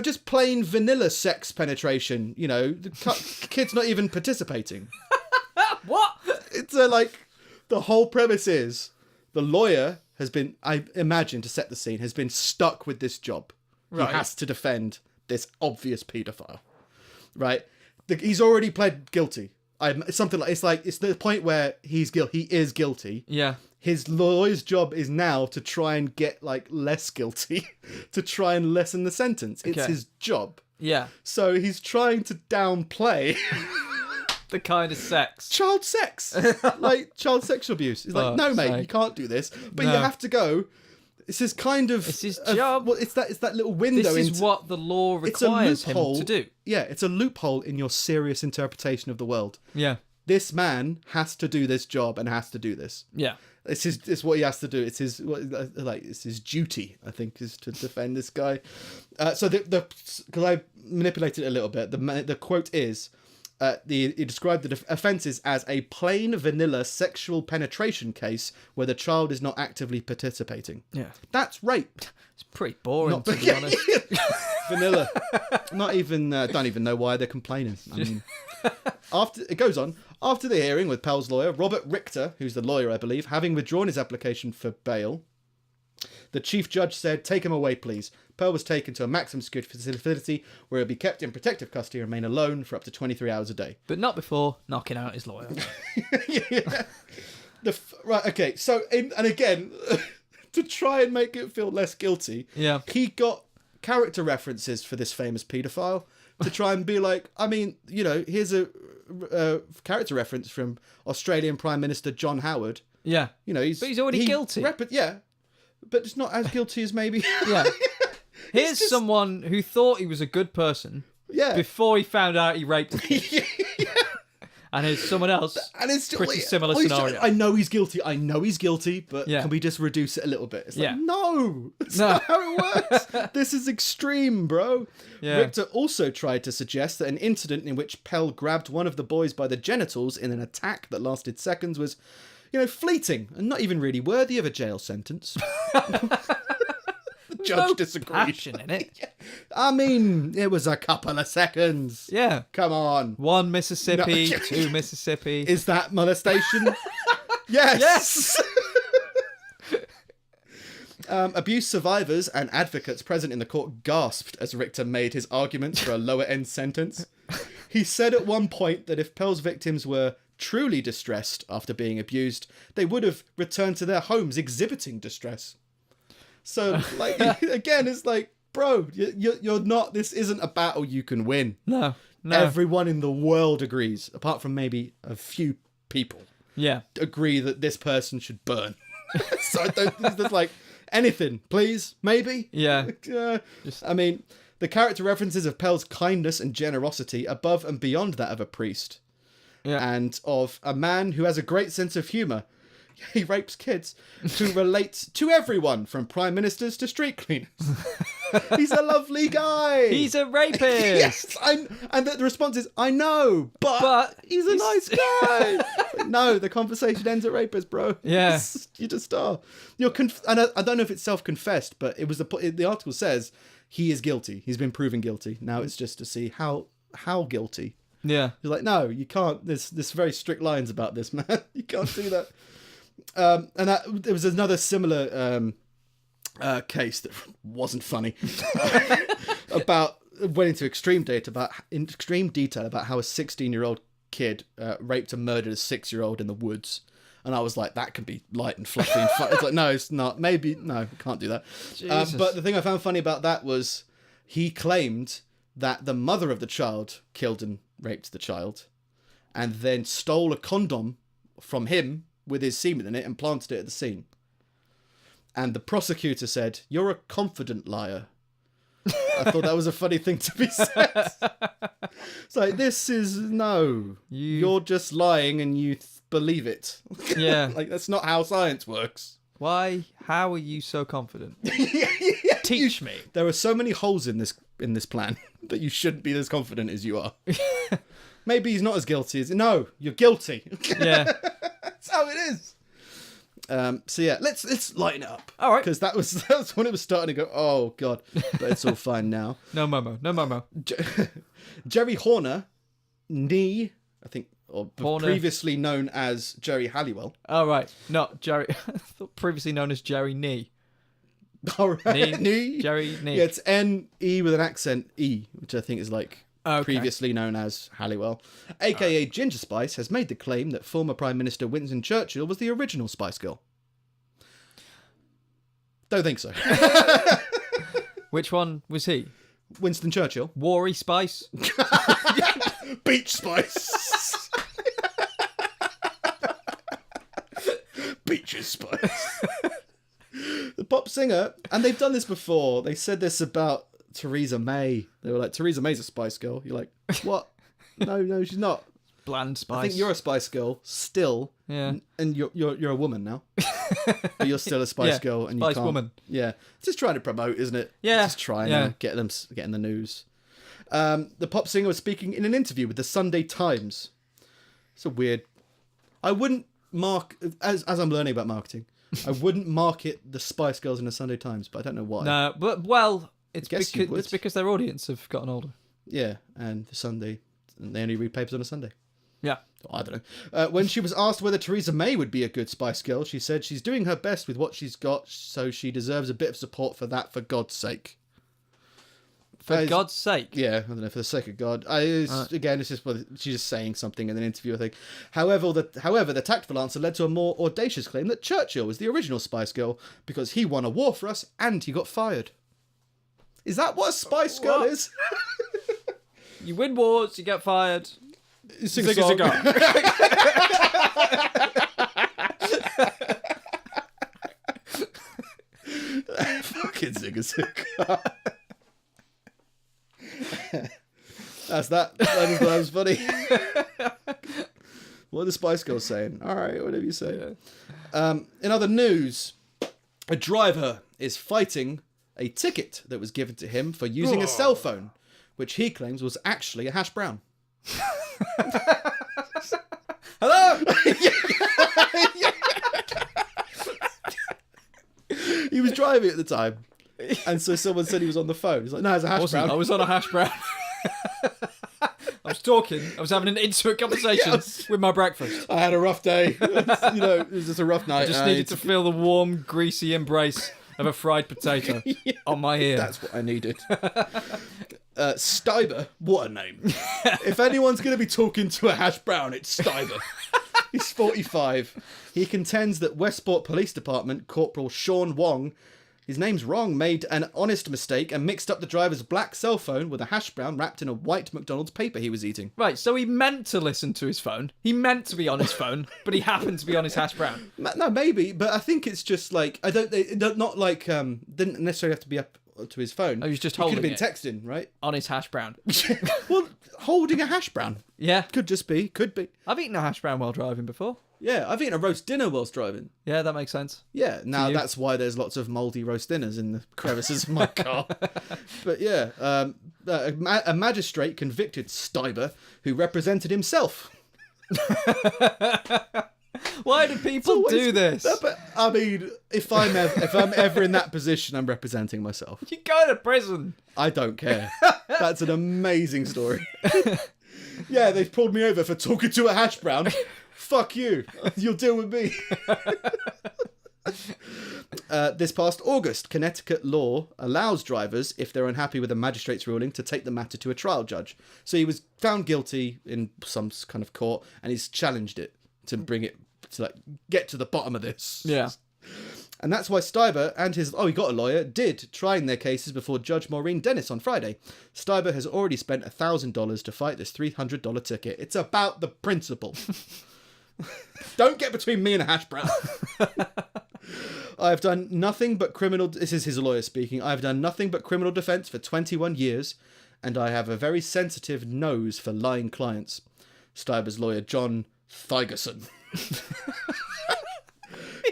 just plain vanilla sex penetration. The kid's not even participating. What? It's the whole premise is the lawyer has been, I imagine to set the scene, has been stuck with this job. Right. He has to defend this obvious paedophile, right? He's already pled guilty. it's something like it's the point where he is guilty. Yeah. His lawyer's job is now to try and get like less guilty, to try and lessen the sentence. It's Okay. his job. Yeah. So he's trying to downplay The kind of sex. child sex, like child sexual abuse. He's like, no, Fuck's mate, sake. you can't do this. But No. you have to go. It's his kind of. It's his job. Well, it's that little window. This is into, what the law it's a requires him loophole to do. Yeah, it's a loophole in your serious interpretation of the world. Yeah. This man has to do this job and has to do this. Yeah. It's what he has to do. It's his it's his duty, I think, is to defend this guy. So because I manipulated it a little bit, the quote is, he described the offences as a plain vanilla sexual penetration case where the child is not actively participating. Yeah. That's rape. It's pretty boring, Not to be honest. Vanilla. Not even. Don't even know why they're complaining. I mean, it goes on. After the hearing with Pell's lawyer, Robert Richter, who's the lawyer, I believe, having withdrawn his application for bail, the chief judge said, "Take him away, please." Pell was taken to a maximum security facility where he'll be kept in protective custody and remain alone for up to 23 hours a day. But not before knocking out his lawyer. Yeah. Right, okay. So, and again, to try and make it feel less guilty, Yeah. he got character references for this famous paedophile to try and be like, I mean, here's a character reference from Australian Prime Minister John Howard. Yeah. But he's already guilty. Yeah, but it's not as guilty as maybe. Yeah. Here's someone who thought he was a good person Yeah. before he found out he raped a kid. And here's someone else. And it's still pretty similar he's scenario. I know he's guilty, but Yeah. can we just reduce it a little bit? It's Yeah. like, no, that's No. not how it works. This is extreme, bro. Yeah. Richter also tried to suggest that an incident in which Pell grabbed one of the boys by the genitals in an attack that lasted seconds was, fleeting and not even really worthy of a jail sentence. The judge disagreed. Passion in it. I mean, it was a couple of seconds. Yeah. Come on. 1 Mississippi, No. 2 Mississippi. Is that molestation? Yes. Yes. Abuse survivors and advocates present in the court gasped as Richter made his arguments for a lower end sentence. He said at one point that if Pell's victims were truly distressed after being abused, they would have returned to their homes exhibiting distress. So, again, it's like, bro, you're not. This isn't a battle you can win. No. Everyone in the world agrees, apart from maybe a few people, Yeah. agree that this person should burn. So I don't think there's like anything, please, maybe. Yeah. I mean, the character references of Pell's kindness and generosity above and beyond that of a priest, Yeah. and of a man who has a great sense of humour. He rapes kids, who relates to everyone from prime ministers to street cleaners. He's a lovely guy. He's a rapist. Yes, and the response is, I know, but he's a nice guy. No, the conversation ends at rapist, bro. Yeah. You just are. And I don't know if it's self-confessed, but it was the article says he is guilty. He's been proven guilty. Now it's just to see how guilty. Yeah. You're like, no, you can't. There's very strict lines about this, man. You can't do that. And there was another similar case that wasn't funny went into extreme detail about how a 16-year-old kid raped and murdered a 6-year-old in the woods. And I was like, that can be light and fluffy and fun. It's like, no, it's not. Maybe, no, can't do that. But the thing I found funny about that was he claimed that the mother of the child killed and raped the child and then stole a condom from him with his semen in it and planted it at the scene. And the prosecutor said, "You're a confident liar." I thought that was a funny thing to be said. It's like, this is, no. You're just lying and you believe it. Yeah. Like, that's not how science works. Why? How are you so confident? Teach me. There are so many holes in this plan that you shouldn't be as confident as you are. Maybe he's not as guilty as... No, you're guilty. Yeah. That's how it is. So yeah, let's lighten it up. All right. Because that was when it was starting to go, oh god, but it's all fine now. No momo. Jerry Horner, I think, or Horner. previously known as Jerry Halliwell. Oh, right. Not Jerry. Previously known as Jerry Nee. All right. Nee. Jerry Nee. Yeah, it's N-E with an accent E, which I think is like previously known as Halliwell, aka Ginger Spice, has made the claim that former Prime Minister Winston Churchill was the original Spice Girl. Don't think so. Which one was he? Winston Churchill. Worry Spice? Beach Spice. Beaches Spice. The pop singer, and they've done this before, they said this about Theresa May. They were like, Theresa May's a Spice Girl. You're like, what? No, she's not. Bland Spice. I think you're a Spice Girl still. Yeah. And you're a woman now. But you're still a Spice Girl, and Spice you can't. woman. Yeah. It's just trying to promote, isn't it? Yeah. Just trying to get in the news. The pop singer was speaking in an interview with the Sunday Times. It's a weird. I wouldn't mark as I'm learning about marketing. I wouldn't market the Spice Girls in the Sunday Times, but I don't know why. No, but it's because their audience have gotten older. Yeah, and the Sunday, they only read papers on a Sunday. Yeah. I don't know. When she was asked whether Theresa May would be a good Spice Girl, she said she's doing her best with what she's got, so she deserves a bit of support for that, for God's sake. For God's sake? Yeah, I don't know, for the sake of God. Again, it's just she's just saying something in an interview, I think. However, the tactful answer led to a more audacious claim that Churchill was the original Spice Girl because he won a war for us and he got fired. Is that what a Spice Girl is? You win wars, you get fired. Sing a song. Fucking sing a cigar. That's that. That was funny. What are the Spice Girls saying? All right, whatever you say. In other news, a driver is fighting a ticket that was given to him for using a cell phone, which he claims was actually a hash brown. Hello? He was driving at the time, and so someone said he was on the phone. He's like, no, it's a hash brown. I was on a hash brown. I was talking. I was having an intimate conversation with my breakfast. I had a rough day. It was just a rough night. I just needed to feel the warm, greasy embrace of a fried potato on my ear. That's what I needed. Stuyber, what a name. If anyone's going to be talking to a hash brown, it's Stuyber. He's 45. He contends that Westport Police Department Corporal Sean Wong, his name's wrong, made an honest mistake and mixed up the driver's black cell phone with a hash brown wrapped in a white McDonald's paper he was eating. Right, so he meant to listen to his phone. He meant to be on his phone, but he happened to be on his hash brown. No, maybe, but I think it's just like, not like, didn't necessarily have to be up to his phone. Oh, he was just He holding could have been it. texting, right? On his hash brown. Well, holding a hash brown. Yeah. Could be. I've eaten a hash brown while driving before. Yeah, I've eaten a roast dinner whilst driving. Yeah, that makes sense. Yeah, now you? that's why there's lots of mouldy roast dinners in the crevices of my car. But yeah, a magistrate convicted Stuyber, who represented himself. Why do people do this? But, I mean, if I'm ever in that position, I'm representing myself. You go to prison. I don't care. That's an amazing story. Yeah, they've pulled me over for talking to a hash brown. Fuck you. You'll deal with me. This past August, Connecticut law allows drivers, if they're unhappy with a magistrate's ruling, to take the matter to a trial judge. So he was found guilty in some kind of court, and he's challenged it to bring it to get to the bottom of this. Yeah. And that's why Stuyber and he got a lawyer, did trying their cases before Judge Maureen Dennis on Friday. Stuyber has already spent $1,000 to fight this $300 ticket. It's about the principle. Don't get between me and a hash brown. I've done nothing but criminal... This is his lawyer speaking. I've done nothing but criminal defence for 21 years, and I have a very sensitive nose for lying clients. Stuyber's lawyer, John Thigerson.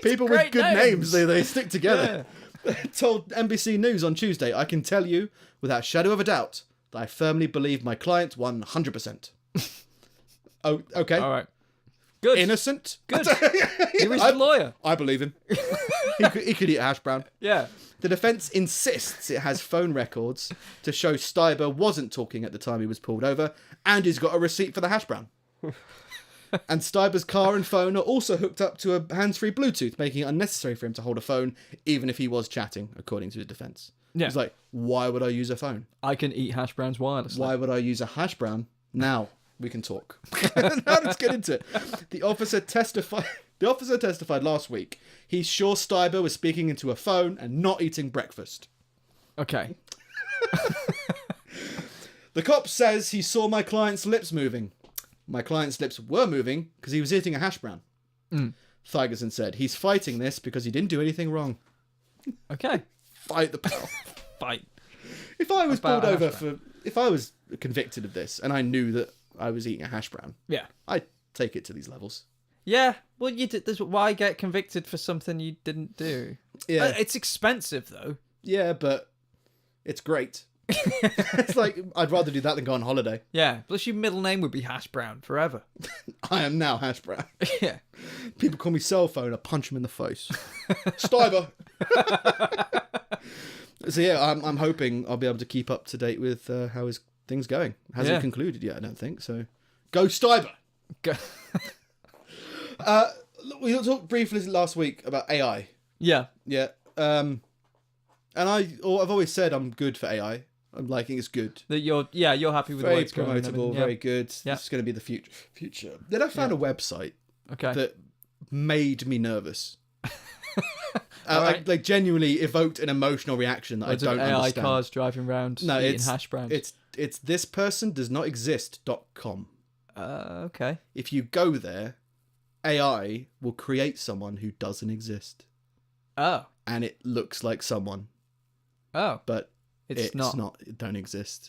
People with good names, they stick together. Yeah. Told NBC News on Tuesday, I can tell you, without a shadow of a doubt, that I firmly believe my client 100%. Oh, okay. All right. Good. Innocent. Good. He was the lawyer. I believe him. he could eat a hash brown. Yeah. The defence insists it has phone records to show Stuyber wasn't talking at the time he was pulled over, and he's got a receipt for the hash brown. And Stuyber's car and phone are also hooked up to a hands-free Bluetooth, making it unnecessary for him to hold a phone, even if he was chatting, according to his defence. Yeah. He's like, why would I use a phone? I can eat hash browns wirelessly. Why would I use a hash brown? Now we can talk. Now let's get into it. The officer testified last week. He's sure Steiber was speaking into a phone and not eating breakfast. Okay. The cop says he saw my client's lips moving. My client's lips were moving because he was eating a hash brown. Thigerson said he's fighting this because he didn't do anything wrong. Okay. Fight the power. Fight. If I was About pulled a over hash brown. if I was convicted of this and I knew that I was eating a hash brown, Yeah. I'd take it to these levels. Yeah. Well, you did. Why get convicted for something you didn't do? Yeah. It's expensive though. Yeah, but it's great. It's like, I'd rather do that than go on holiday. Yeah. Plus, your middle name would be Hash Brown forever. I am now hash brown. Yeah. People call me cell phone, I punch him in the face. Steiber! So yeah, I'm hoping I'll be able to keep up to date with how his thing's going. Hasn't concluded yet, I don't think, so... Go Steiber! Go. We talked briefly last week about AI. Yeah. Yeah. And I've always said I'm good for AI. I'm liking it's good. That you're happy with the way Very it's going. and promotable, everything. Yeah. very good. Yeah. It's going to be the future. Then I found a website Okay. that made me nervous. Alright. Like genuinely evoked an emotional reaction that Loads I of don't AI understand. cars driving around No, eating it's hash browns. It's thispersondoesnotexist.com. Okay. If you go there, AI will create someone who doesn't exist, Oh. and it looks like someone, Oh. but It's not. It don't exist.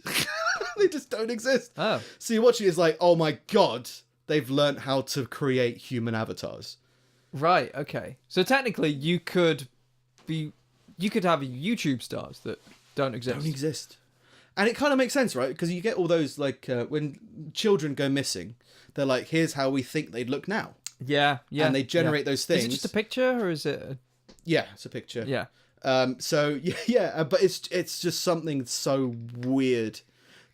They just don't exist. Oh. So you watch it, it's like, oh my god, they've learned how to create human avatars. Right. Okay. So technically, you could have YouTube stars that don't exist. Don't exist. And it kind of makes sense, right? Because you get all those, like, when children go missing, they're like, here's how we think they'd look now. Yeah. Yeah. And they generate those things. Is it just a picture or is it? Yeah, it's a picture. Yeah. So yeah, but it's just something so weird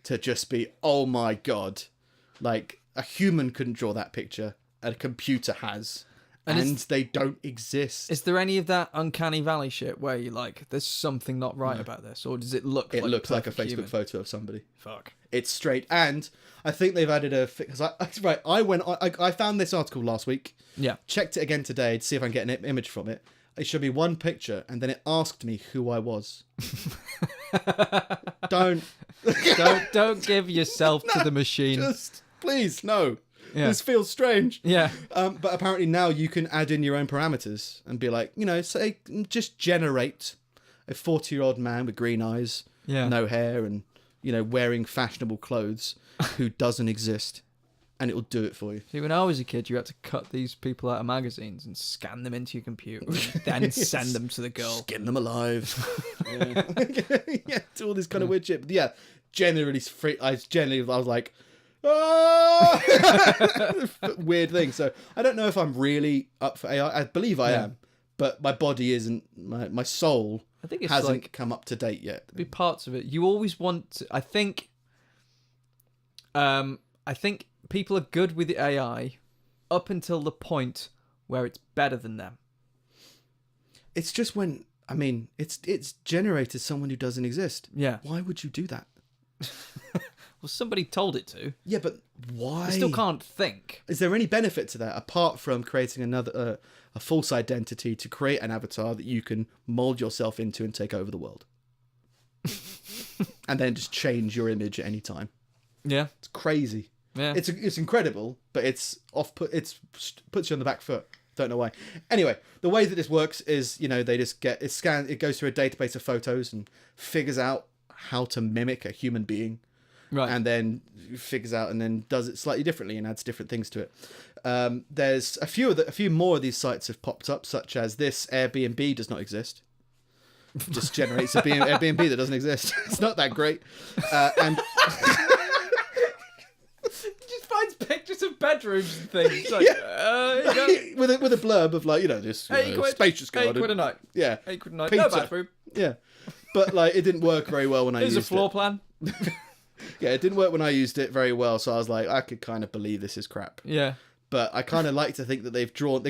to just be, oh my god, like a human couldn't draw that picture, and a computer has, and they don't exist. Is there any of that uncanny valley shit where you're like, there's something not right about this, or does it look? It like looks like a perfect Facebook human? photo of somebody. Fuck. It's straight, and I think they've added a because I found this article last week. Yeah. Checked it again today to see if I can get an image from it. It showed me one picture, and then it asked me who I was. Don't give yourself to the machine. Just please no. Yeah. This feels strange. Yeah. But apparently now you can add in your own parameters and be like, say just generate a 40-year-old man with green eyes, no hair, and wearing fashionable clothes who doesn't exist. And it will do it for you. See, when I was a kid, you had to cut these people out of magazines and scan them into your computer, and then send them to the girl. Skin them alive. Yeah, do all this kind of weird shit. But yeah, generally, I was like, weird thing. So I don't know if I'm really up for AI. I believe I am, but my body isn't. My soul I think it's hasn't come up to date yet. Be parts of it. You always want to, I think people are good with the AI up until the point where it's better than them. It's just when, it's generated someone who doesn't exist. Yeah. Why would you do that? Well, somebody told it to. Yeah, but why? I still can't think. Is there any benefit to that apart from creating another a false identity to create an avatar that you can mold yourself into and take over the world? And then just change your image at any time. Yeah. It's crazy. Yeah. It's incredible, but it puts you on the back foot. Don't know why. Anyway, the way that this works is, they just it goes through a database of photos and figures out how to mimic a human being. Right. And then figures out and then does it slightly differently and adds different things to it. There's a few more of these sites have popped up, such as this Airbnb does not exist. Just generates a Airbnb that doesn't exist. It's not that great. And just finds pictures of bedrooms and things. Like, with a blurb of this spacious garden. £8 a night. Yeah. £8 a night. Pizza. No bathroom. Yeah. But it didn't work very well when I used it. Here's a floor plan. Yeah, it didn't work when I used it very well, so I was like, I could kind of believe this is crap. Yeah. But I kind of like to think that they've got,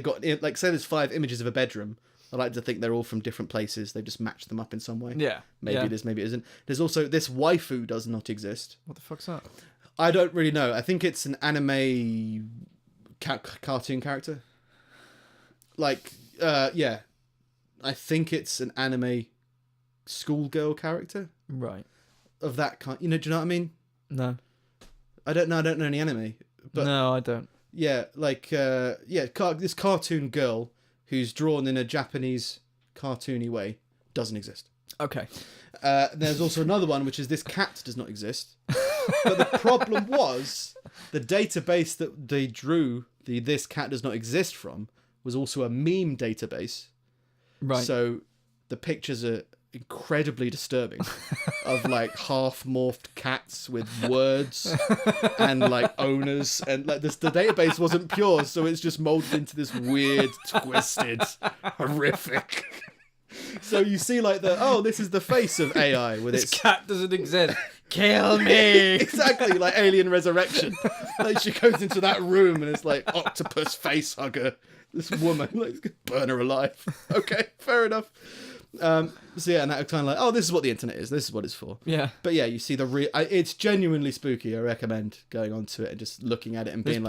say there's 5 images of a bedroom, I like to think they're all from different places. They've just matched them up in some way. Yeah. Maybe it is, maybe it isn't. There's also this waifu does not exist. What the fuck's that? I don't really know. I think it's an anime cartoon character. Like, yeah. I think it's an anime schoolgirl character Right. of that kind. You know, do you know what I mean? No. I don't know any anime. But No, I don't. yeah, like, this cartoon girl who's drawn in a Japanese cartoony way doesn't exist. Okay. There's also another one, which is this cat does not exist. But the problem was the database that they drew the this cat does not exist from was also a meme database. Right. So the pictures are incredibly disturbing of like half morphed cats with words and like owners, and like this, the database wasn't pure, so it's just molded into this weird, twisted, horrific. So you see like this is the face of AI with this its cat doesn't exist. Kill me. exactly like Alien Resurrection. Like she goes into that room and it's like octopus face hugger. This woman, like, burn her alive. Okay, fair enough. So yeah, and that kind of like, this is what the internet is. This is what it's for. Yeah. But yeah, you see it's genuinely spooky. I recommend going onto it and just looking at it and being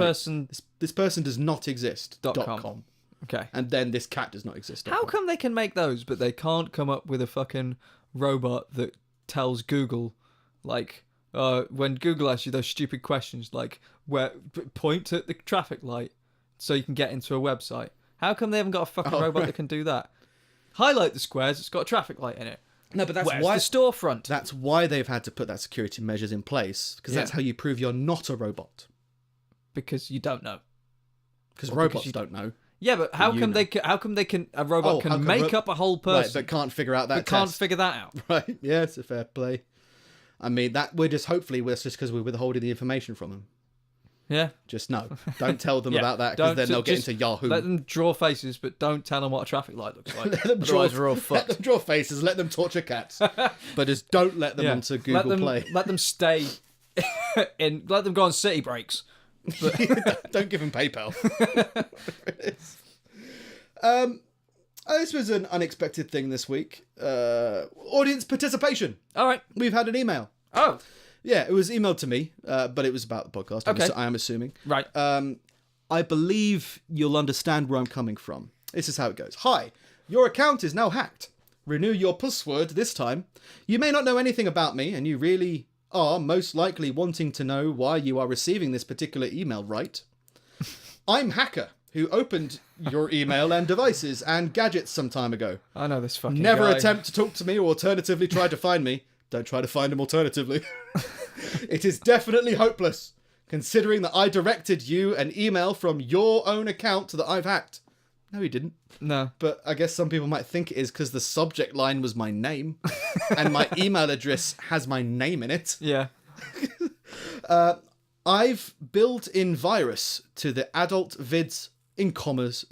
this person does not exist. .com. Okay. And then this cat does not exist. How come they can make those, but they can't come up with a fucking robot that tells Google, like, when Google asks you those stupid questions, like, point at the traffic light so you can get into a website. How come they haven't got a fucking robot that can do that? Highlight the squares, it's got a traffic light in it. No, but that's Where's why the storefront. That's why they've had to put that security measures in place, because that's how you prove you're not a robot. Because you don't know. Because robots don't know. Yeah, but how come a robot can make up a whole person, right, but can't figure out that test. Can't figure that out. Right, yeah, it's a fair play. I mean, that we're just because we're withholding the information from them. Yeah. Just no. Don't tell them about that, because then they'll get into Yahoo. Let them draw faces, but don't tell them what a traffic light looks like. Otherwise, we're all fucked. Let them draw faces, let them torture cats. But just don't let them onto Google Play. Let them stay let them go on city breaks. But don't give them PayPal. This was an unexpected thing this week. Audience participation. All right. We've had an email. Oh. Yeah, it was emailed to me, but it was about the podcast. Okay. I am assuming. Right. I believe you'll understand where I'm coming from. This is how it goes. Hi, your account is now hacked. Renew your password this time. You may not know anything about me, and you really are most likely wanting to know why you are receiving this particular email, right? I'm Hacker, who opened your email and devices and gadgets some time ago. I know this fucking Never guy. attempt to talk to me or alternatively try to find me. Don't try to find him alternatively. It is definitely hopeless, considering that I directed you an email from your own account that I've hacked. No, he didn't. No. But I guess some people might think it is because the subject line was my name and my email address has my name in it. Yeah. I've built in virus to the adult vids in parameters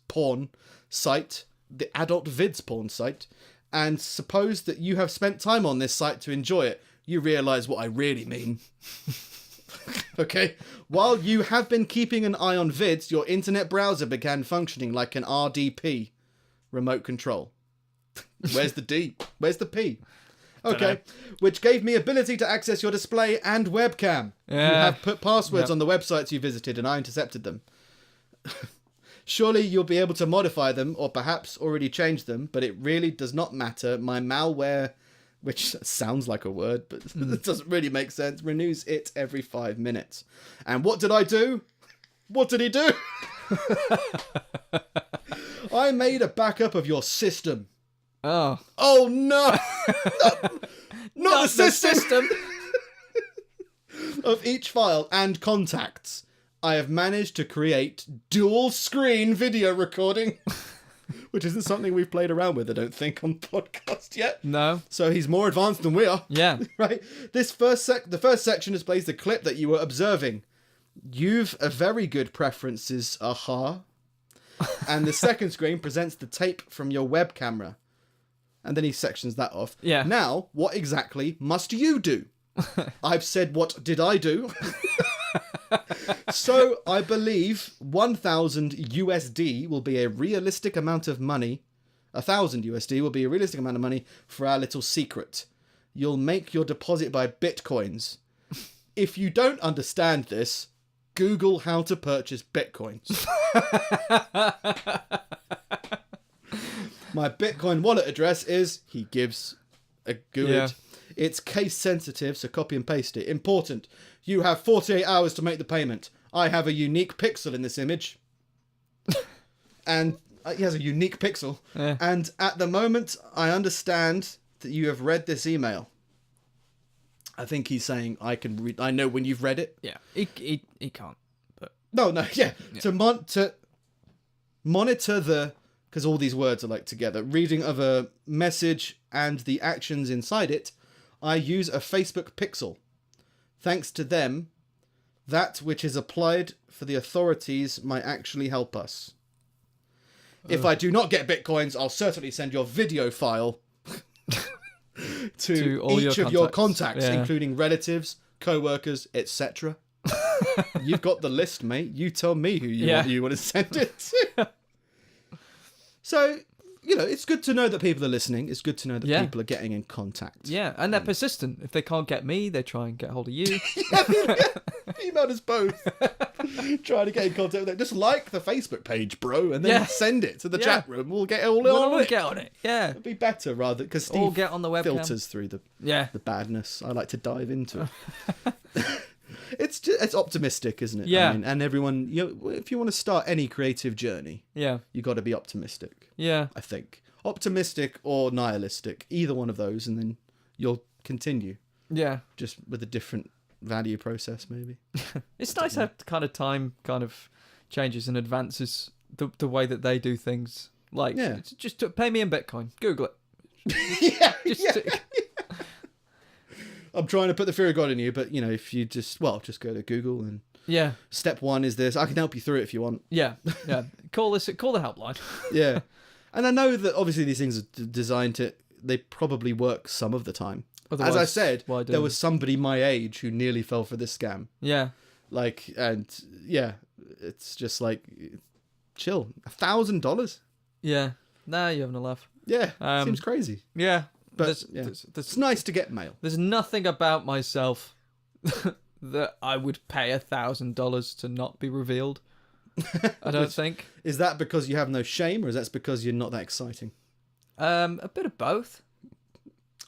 porn site, the adult vids porn site, and suppose that you have spent time on this site to enjoy it. You realise what I really mean. Okay? While you have been keeping an eye on vids, your internet browser began functioning like an RDP. Remote control. Where's the D? Where's the P? Okay. Which gave me ability to access your display and webcam. Yeah. You have put passwords on the websites you visited and I intercepted them. Surely you'll be able to modify them or perhaps already change them, but it really does not matter. My malware, which sounds like a word, but it doesn't really make sense, renews it every 5 minutes. And what did I do? What did he do? I made a backup of your system. Oh. Oh no! Not the system! Of each file and contacts. I have managed to create dual screen video recording, which isn't something we've played around with, I don't think, on podcast yet. No. So he's more advanced than we are. Yeah. Right? The first section displays the clip that you were observing. You've a very good preferences, aha. And the second screen presents the tape from your web camera. And then he sections that off. Yeah. Now, what exactly must you do? I've said, what did I do? So I believe 1,000 USD will be a realistic amount of money. 1,000 USD will be a realistic amount of money for our little secret. You'll make your deposit by bitcoins. If you don't understand this, Google how to purchase bitcoins. My Bitcoin wallet address is, he gives a GUID. Yeah. It's case sensitive, so copy and paste it. Important. You have 48 hours to make the payment. I have a unique pixel in this image. And he has a unique pixel. Yeah. And at the moment, I understand that you have read this email. I think he's saying, I know when you've read it. Yeah, he can't. But No, yeah. To monitor the, because all these words are like together, reading of a message and the actions inside it, I use a Facebook pixel. Thanks to them, that which is applied for the authorities might actually help us. If I do not get bitcoins, I'll certainly send your video file to all each your of your contacts. contacts, Yeah. including relatives, co-workers, etc. You've got the list, mate. You tell me who you want to send it to. So, it's good to know that people are listening. It's good to know that people are getting in contact. yeah, and they're persistent. If they can't get me, they try and get hold of you. Emailed us both. Trying to get in contact with them. Just like the Facebook page, bro, and then send it to the chat room. We'll get all on We'll it. get on it. Yeah, It'd be better rather, because Steve all get on the webcam. filters through the badness. I like to dive into it. It's optimistic, isn't it? Yeah. I mean, and everyone, if you want to start any creative journey, Yeah, you got to be optimistic. yeah, I think optimistic or nihilistic, either one of those, and then you'll continue yeah. just with a different value process, maybe. It's nice how kind of time kind of changes and advances the way that they do things. Like, just pay me in Bitcoin. Google it. I'm trying to put the fear of God in you, but if you just go to Google and Yeah, step 1 is this. I can help you through it if you want. yeah. Call the helpline. Yeah. And I know that obviously these things are designed to, they probably work some of the time. Otherwise, as I said, why do there it? was somebody my age who nearly fell for this scam. Yeah, It's just like, chill. $1,000? yeah. Nah, you're having a laugh. Yeah, seems crazy. Yeah, But there's it's nice to get mail. There's nothing about myself that I would pay $1,000 to not be revealed. I don't think. Is that because you have no shame, or is that because you're not that exciting? A bit of both.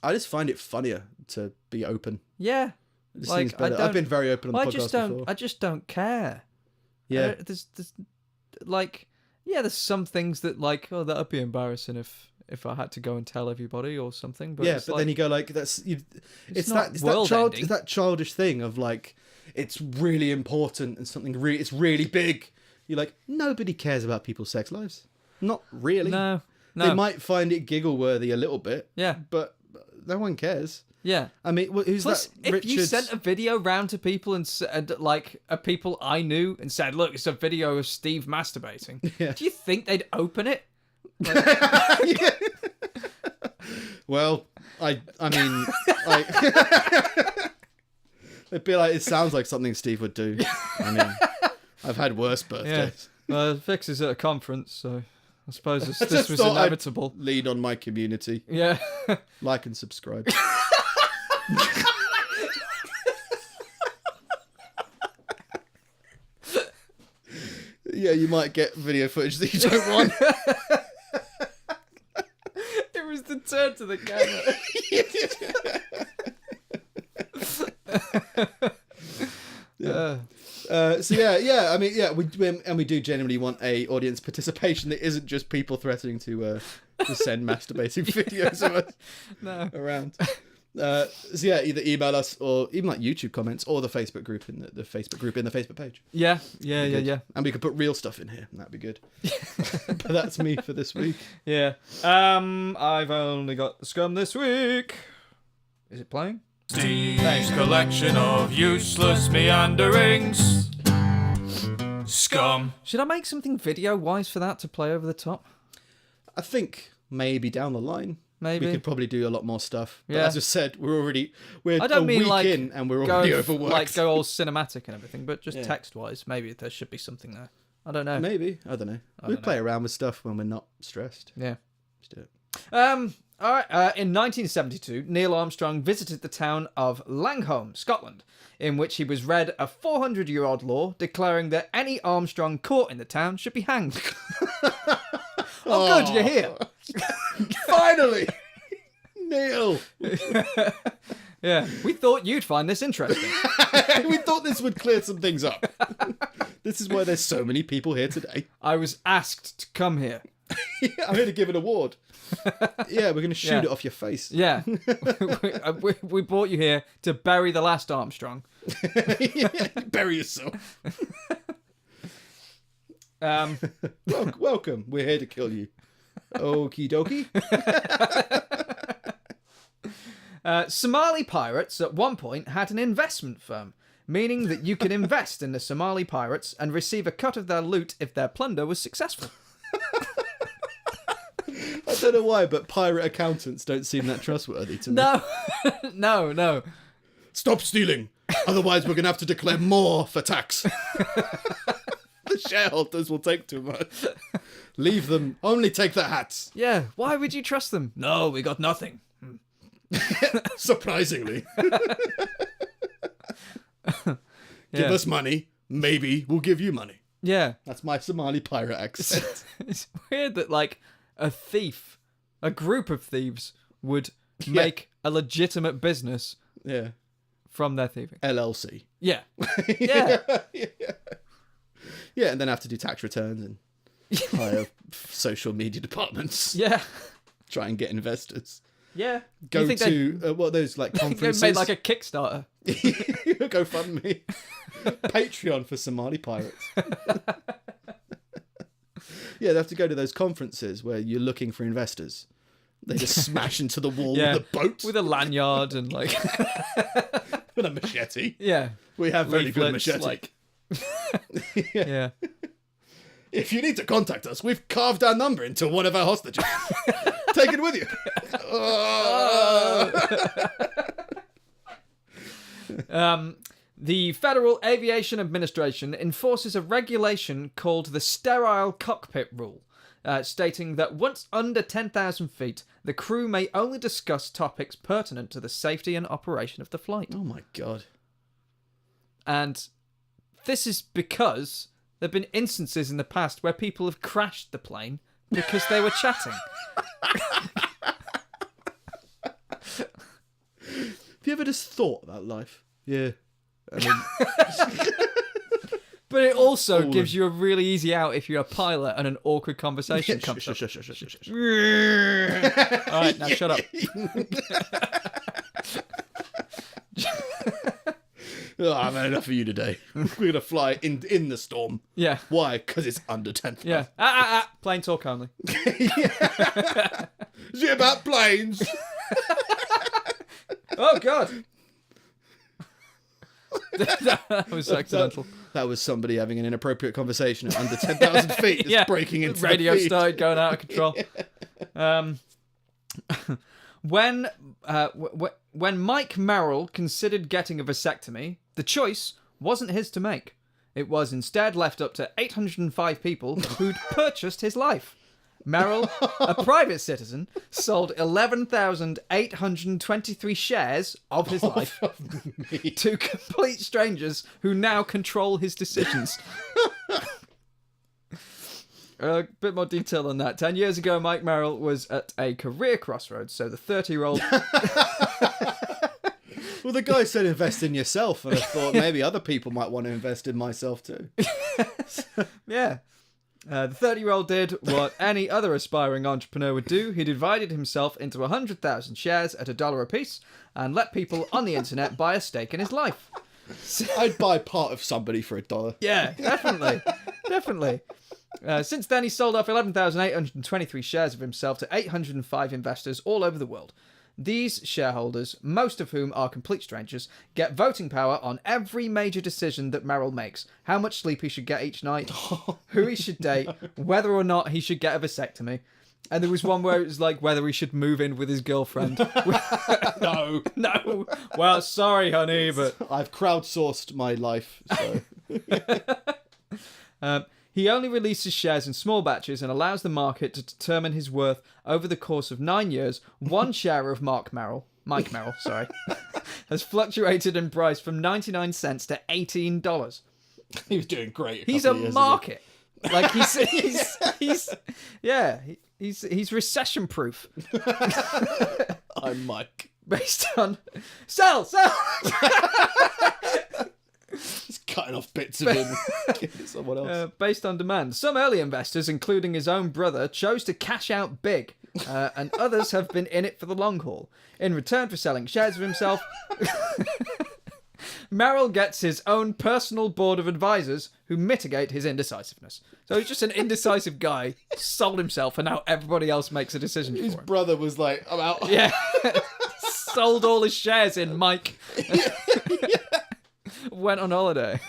I just find it funnier to be open. Yeah, It just seems better. I've been very open on the podcast before. I just don't care. Yeah. There's there's some things that that would be embarrassing if I had to go and tell everybody or something. But But then you go it's not world-ending. it's that childish thing of it's really important and it's really big. You're like, nobody cares about people's sex lives. Not really. No. They might find it giggle worthy a little bit. Yeah. But no one cares. Yeah. I mean, who's Plus, that? if you Richard's- sent a video round to people and said, people I knew and said, look, it's a video of Steve masturbating, do you think they'd open it? Well, I mean, it'd be like, it sounds like something Steve would do. I mean, I've had worse birthdays. Well, Vix is at a conference, so I suppose this Just was thought I'd inevitable. lead on my community. Yeah. Like and subscribe. Yeah, you might get video footage that you don't want. It was the turn to the camera. I mean, we do genuinely want a audience participation that isn't just people threatening to send masturbating videos of us around. Either email us or even YouTube comments or the Facebook group in the Facebook group in the Facebook page. Yeah. And we could put real stuff in here, and that'd be good. But that's me for this week. Yeah. I've only got the scum this week. Is it playing? Steve's collection of useless meanderings. Scum. Should I make something video-wise for that to play over the top? I think maybe down the line. maybe. We could probably do a lot more stuff. But Yeah. as I said, we're I don't a mean week like in and we're already go overworked. like go all cinematic and everything, but just Yeah. text-wise, maybe there should be something there. I don't know. Maybe. I don't know. We don't play around with stuff when we're not stressed. Yeah. Let's do it. All right. In 1972, Neil Armstrong visited the town of Langholm, Scotland, in which he was read a 400-year-old law declaring that any Armstrong caught in the town should be hanged. Good, you're here. Finally! Neil! Yeah, we thought you'd find this interesting. We thought this would clear some things up. This is why there's so many people here today. I was asked to come here. I'm here to give an award. Yeah, we're going to shoot Yeah. it off your face. Yeah, we brought you here to bury the last Armstrong. Bury yourself. Welcome. We're here to kill you. Okie dokie. Somali pirates at one point had an investment firm, meaning that you could invest in the Somali pirates and receive a cut of their loot if their plunder was successful. I don't know why, but pirate accountants don't seem that trustworthy to me. No, no. Stop stealing. Otherwise, we're going to have to declare more for tax. The shareholders will take too much. Leave them. Only take the hats. Yeah, why would you trust them? No, we got nothing. Surprisingly. Give us money. Maybe we'll give you money. Yeah. That's my Somali pirate accent. It's weird that, like, a group of thieves would make a legitimate business Yeah. from their thieving. LLC. Yeah. Yeah. Yeah, and then have to do tax returns and hire social media departments. Yeah. Try and get investors. Yeah. Go You think to what are those like they conferences? made like a Kickstarter. Go fund me. Patreon for Somali pirates. Yeah, they have to go to those conferences where you're looking for investors. They just smash into the wall Yeah. with a boat, With a lanyard and like with a machete. yeah. We have very good Leaflets, machete. like yeah. If you need to contact us, we've carved our number into one of our hostages. Take it with you. The Federal Aviation Administration enforces a regulation called the Sterile Cockpit Rule, stating that once under 10,000 feet, the crew may only discuss topics pertinent to the safety and operation of the flight. Oh my god. And this is because there have been instances in the past where people have crashed the plane because they were chatting. Have you ever just thought about life? Yeah. I mean, But it also gives you a really easy out if you're a pilot and an awkward conversation comes up. shush. All right, now shut up. Oh, I've had enough of you today. We're going to fly in the storm. Yeah. Why? Because it's under 10,000. Yeah. Plane talk only. Is it about planes? Oh, God. That was accidental. That was somebody having an inappropriate conversation at under 10,000 feet. Just breaking into radio the feed. started going out of control. When Mike Merrill considered getting a vasectomy, the choice wasn't his to make. It was instead left up to 805 people who'd purchased his life. Merrill, a private citizen, sold 11,823 shares of his life to complete strangers who now control his decisions. A bit more detail on that. 10 years ago, Mike Merrill was at a career crossroads, so the 30-year-old... Well, the guy said invest in yourself, and I thought maybe other people might want to invest in myself too. Yeah. The 30-year-old did what any other aspiring entrepreneur would do. He divided himself into 100,000 shares at $1 apiece and let people on the internet buy a stake in his life. I'd buy part of somebody for $1. Yeah, definitely. Definitely. Since then, he sold off 11,823 shares of himself to 805 investors all over the world. These shareholders, most of whom are complete strangers, get voting power on every major decision that Merrill makes. How much sleep he should get each night, who he should date, whether or not he should get a vasectomy. And there was one where it was like whether he should move in with his girlfriend. No. No. Well, sorry, honey, but I've crowdsourced my life, so... he only releases shares in small batches and allows the market to determine his worth over the course of 9 years. One share of Mike Merrill, has fluctuated in price from 99 cents to $18. He was doing great. He's a market. Like he's recession proof. I'm Mike. Based on sell. Just cutting off bits of him. Giving it someone else. Based on demand. Some early investors, including his own brother, chose to cash out big, and others have been in it for the long haul. In return for selling shares of himself, Merrill gets his own personal board of advisors who mitigate his indecisiveness. So he's just an indecisive guy, sold himself, and now everybody else makes a decision His for him. brother was like, I'm out. Yeah. Sold all his shares in Mike. Went on holiday.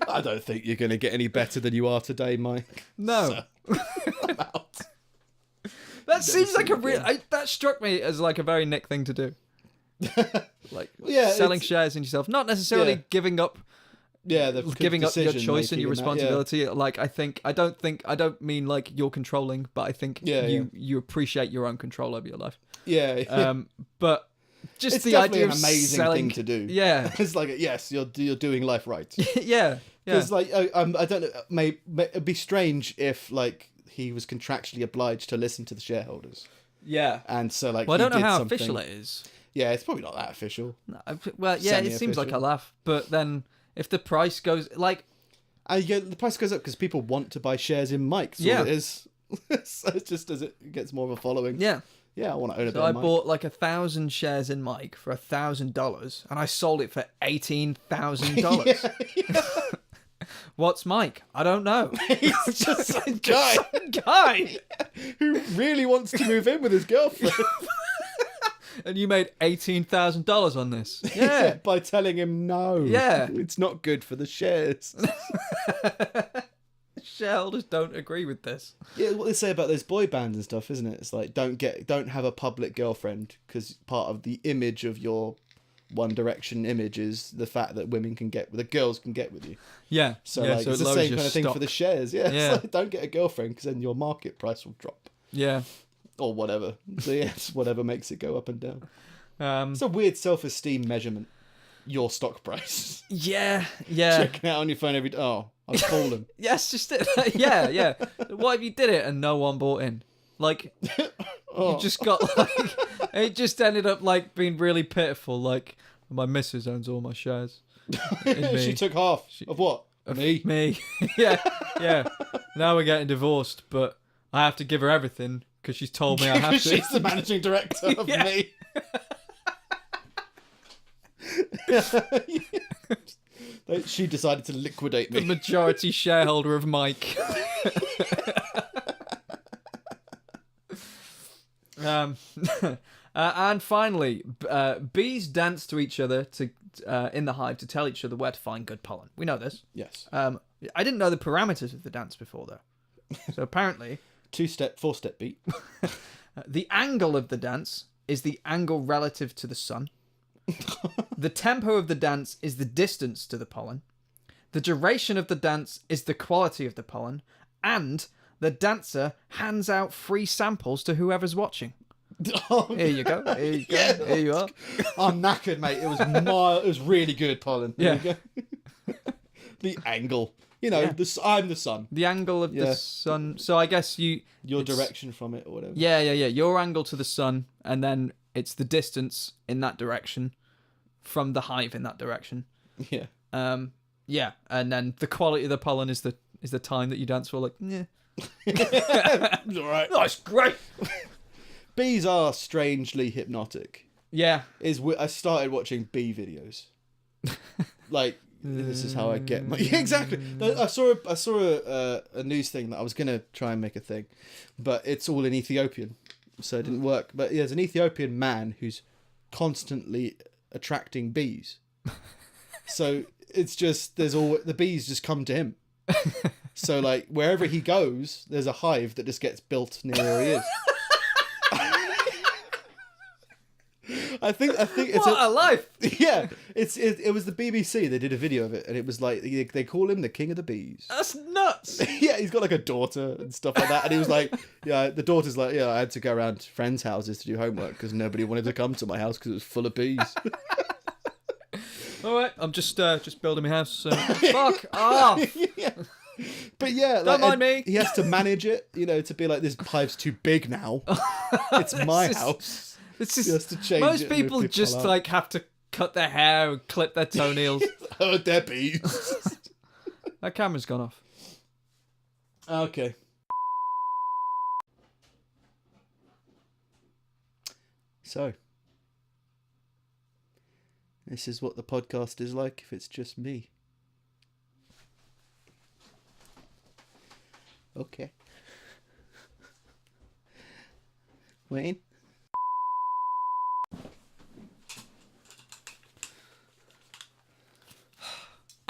I don't think you're going to get any better than you are today, Mike. No. So, I'm out. That seems like a real... that struck me as like a very Nick thing to do. Like selling shares in yourself. Not necessarily giving up... Yeah, giving up your choice and your decision-making responsibility. Like, I don't mean like you're controlling, but I think you appreciate your own control over your life. Yeah. But just it's the definitely idea an of amazing selling... thing to do. Yeah. It's like, yes, you're doing life right. Yeah. Because like I don't know, it'd be strange if like he was contractually obliged to listen to the shareholders. Yeah. And so like, well, I don't know how something... official it is. Yeah, it's probably not that official. No, well, yeah, it seems like a laugh, but then if the price goes like, the price goes up because people want to buy shares in Mike. So it is. So it's just as it gets more of a following. Yeah. Yeah, I want to own a bit So I of Mike. bought like 1,000 shares in Mike for $1,000, and I sold it for $18,000. What's Mike? I don't know. He's just some guy. Some guy who really wants to move in with his girlfriend. And you made $18,000 on this. Yeah. By telling him no. Yeah. It's not good for the shares. Shareholders don't agree with this. Yeah, what they say about those boy bands and stuff, isn't it? It's like, don't have a public girlfriend, because part of the image of your One Direction image is the fact that the girls can get with you. Yeah. So yeah, like, so it's it the lowers same your kind of thing stock. for the shares. Yeah. Yeah. It's like, don't get a girlfriend, because then your market price will drop. Yeah. Or whatever. So yes, whatever makes it go up and down. Um, It's a weird self-esteem measurement. Your stock price. yeah. Checking out on your phone every day. Oh, I've fallen. Yes, just yeah. What if you did it and no one bought in? Like, you just got like, it just ended up like being really pitiful. Like, my missus owns all my shares. In me. She took half of what? Me. Me. Yeah. Now we're getting divorced, but I have to give her everything because she's told me I have to. She's the managing director of me. She decided to liquidate me. The majority shareholder of Mike. And finally, bees dance to each other in the hive to tell each other where to find good pollen. We know this. Yes. I didn't know the parameters of the dance before, though. So apparently... 2-step, 4-step beat. The angle of the dance is the angle relative to the sun. The tempo of the dance is the distance to the pollen. The duration of the dance is the quality of the pollen. And the dancer hands out free samples to whoever's watching. Here you go. Here you go. Yeah. Here you are. I'm knackered, mate. It was really good pollen. There Yeah. you go. The angle. You know, I'm the sun. The angle of the sun. So I guess Your direction from it or whatever. Yeah. Your angle to the sun, and then it's the distance in that direction from the hive in that direction. Yeah. Yeah, and then the quality of the pollen is the time that you dance for. Like, yeah, It's all right. that's great. Bees are strangely hypnotic. Yeah, I started watching bee videos. Like, this is how I get my... Yeah, exactly. I saw a news thing that I was going to try and make a thing, but it's all in Ethiopian, so it didn't work. But there's an Ethiopian man who's constantly attracting bees. So it's just, the bees just come to him. So like wherever he goes, there's a hive that just gets built near where he is. I think it's What a life! yeah. It was the BBC. They did a video of it, and it was like they call him the king of the bees. That's nuts. Yeah, he's got like a daughter and stuff like that, and he was like, yeah, the daughter's like, yeah, I had to go around friends' houses to do homework because nobody wanted to come to my house because it was full of bees. All right, I'm just building my house. Fuck off. Yeah. But yeah, Don't mind me. He has to manage it, to be like, this hive's too big now. It's my house. It's He has to change most it and move people people just out. like have to cut their hair and clip their toenails. Oh, they're bees. That camera's gone off. Okay. So, this is what the podcast is like if it's just me. Okay. Wayne?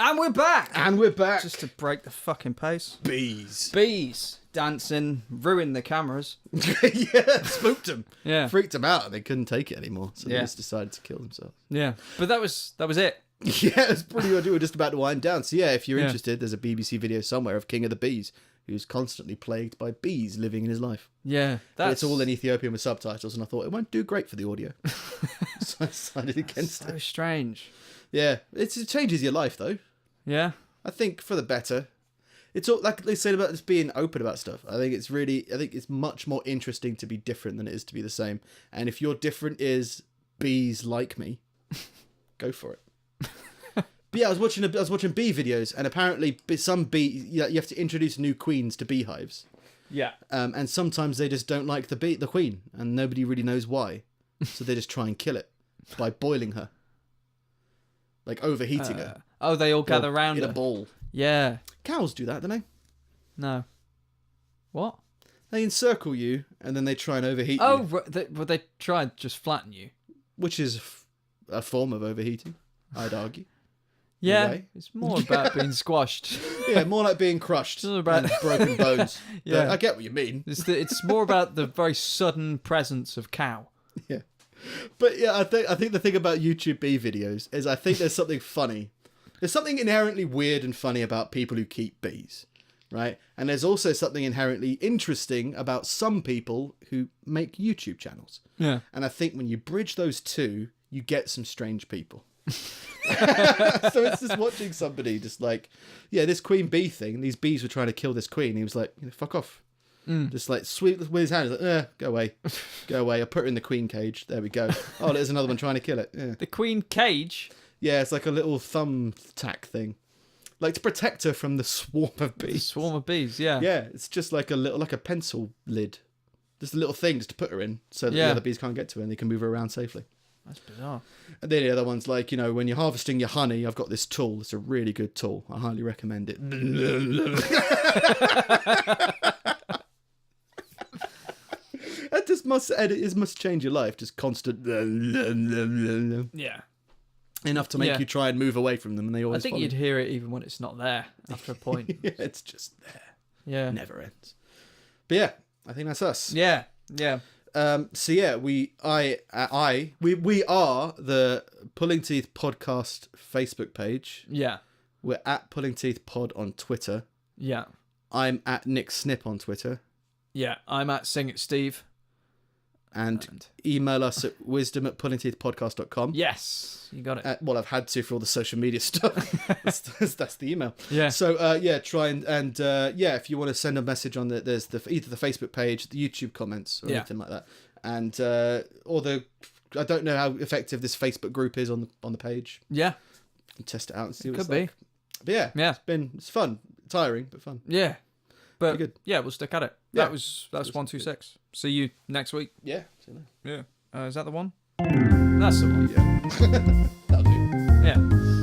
And we're back. And we're back. Just to break the fucking pace. bees. Bees dancing, ruined the cameras. Yeah, spooked them. Yeah. Freaked them out and they couldn't take it anymore. So they Yeah. just decided to kill themselves. Yeah, but that was it. Yeah, it's pretty much. We're just about to wind down. So yeah, if you're Yeah. interested, there's a BBC video somewhere of King of the Bees who's constantly plagued by bees living in his life. Yeah, But that's it's all in Ethiopian with subtitles, and I thought it won't do great for the audio, so I decided against so it. strange. Yeah, it changes your life though. Yeah, I think for the better. It's all like they said about this being open about stuff. I think it's much more interesting to be different than it is to be the same. And if your different is bees like me, go for it. But yeah, I was watching bee videos, and apparently some bee you have to introduce new queens to beehives. yeah. And sometimes they just don't like the queen, and nobody really knows why. So they just try and kill it by boiling her, like overheating her. Oh, they all gather round in her. a ball. Yeah. Cows do that, don't they? No. What? They encircle you, and then they try and overheat Oh, you, they try and just flatten you. which is a form of overheating, I'd argue. Yeah, way. it's more about being squashed. Yeah, more like being crushed It's about- and broken bones. Yeah. But I get what you mean. It's more about the very sudden presence of cow. Yeah. But yeah, I think the thing about YouTube bee videos is I think there's something funny. There's something inherently weird and funny about people who keep bees, right? And there's also something inherently interesting about some people who make YouTube channels. Yeah. And I think when you bridge those two, you get some strange people. So it's just watching somebody just like, yeah, this queen bee thing, these bees were trying to kill this queen. He was like, fuck off. Just like sweep with his hand. He's like, go away. Go away. I'll put her in the queen cage. There we go. Oh, there's another one trying to kill it. Yeah. The queen cage. Yeah, it's like a little thumbtack thing. Like to protect her from the swarm of The bees. swarm of bees, yeah. Yeah, it's just like a pencil lid. Just a little thing just to put her in so that Yeah. the other bees can't get to her and they can move her around safely. That's bizarre. And then the other one's like, when you're harvesting your honey, I've got this tool. It's a really good tool. I highly recommend it. That just must change your life. Just constant Yeah. enough to make Yeah. you try and move away from them, and they I always think follow. you'd hear it even when it's not there after a point. Yeah, it's just there. Yeah. Never ends. But yeah, I think that's us. Yeah. Yeah. So yeah, we are the Pulling Teeth Podcast Facebook page. Yeah. We're at Pulling Teeth Pod on Twitter. Yeah. I'm at Nick Snip on Twitter. Yeah. I'm at Sing It Steve. And email us at wisdom@pullingteethpodcast.com. Yes. You got it. Well, I've had to for all the social media stuff. that's the email. Yeah. So try and if you want to send a message on there's either the Facebook page, the YouTube comments, or anything like that, and I don't know how effective this Facebook group is on the page. Yeah. You can test it out and see what Could it's be. like. But yeah, Yeah. it's fun, tiring but fun. Yeah. But Pretty good. yeah, we'll stick at it. Yeah. That was 126. See you next week. Yeah. See you later. Yeah. Is that the one? That's the one. Yeah. That'll do. Yeah.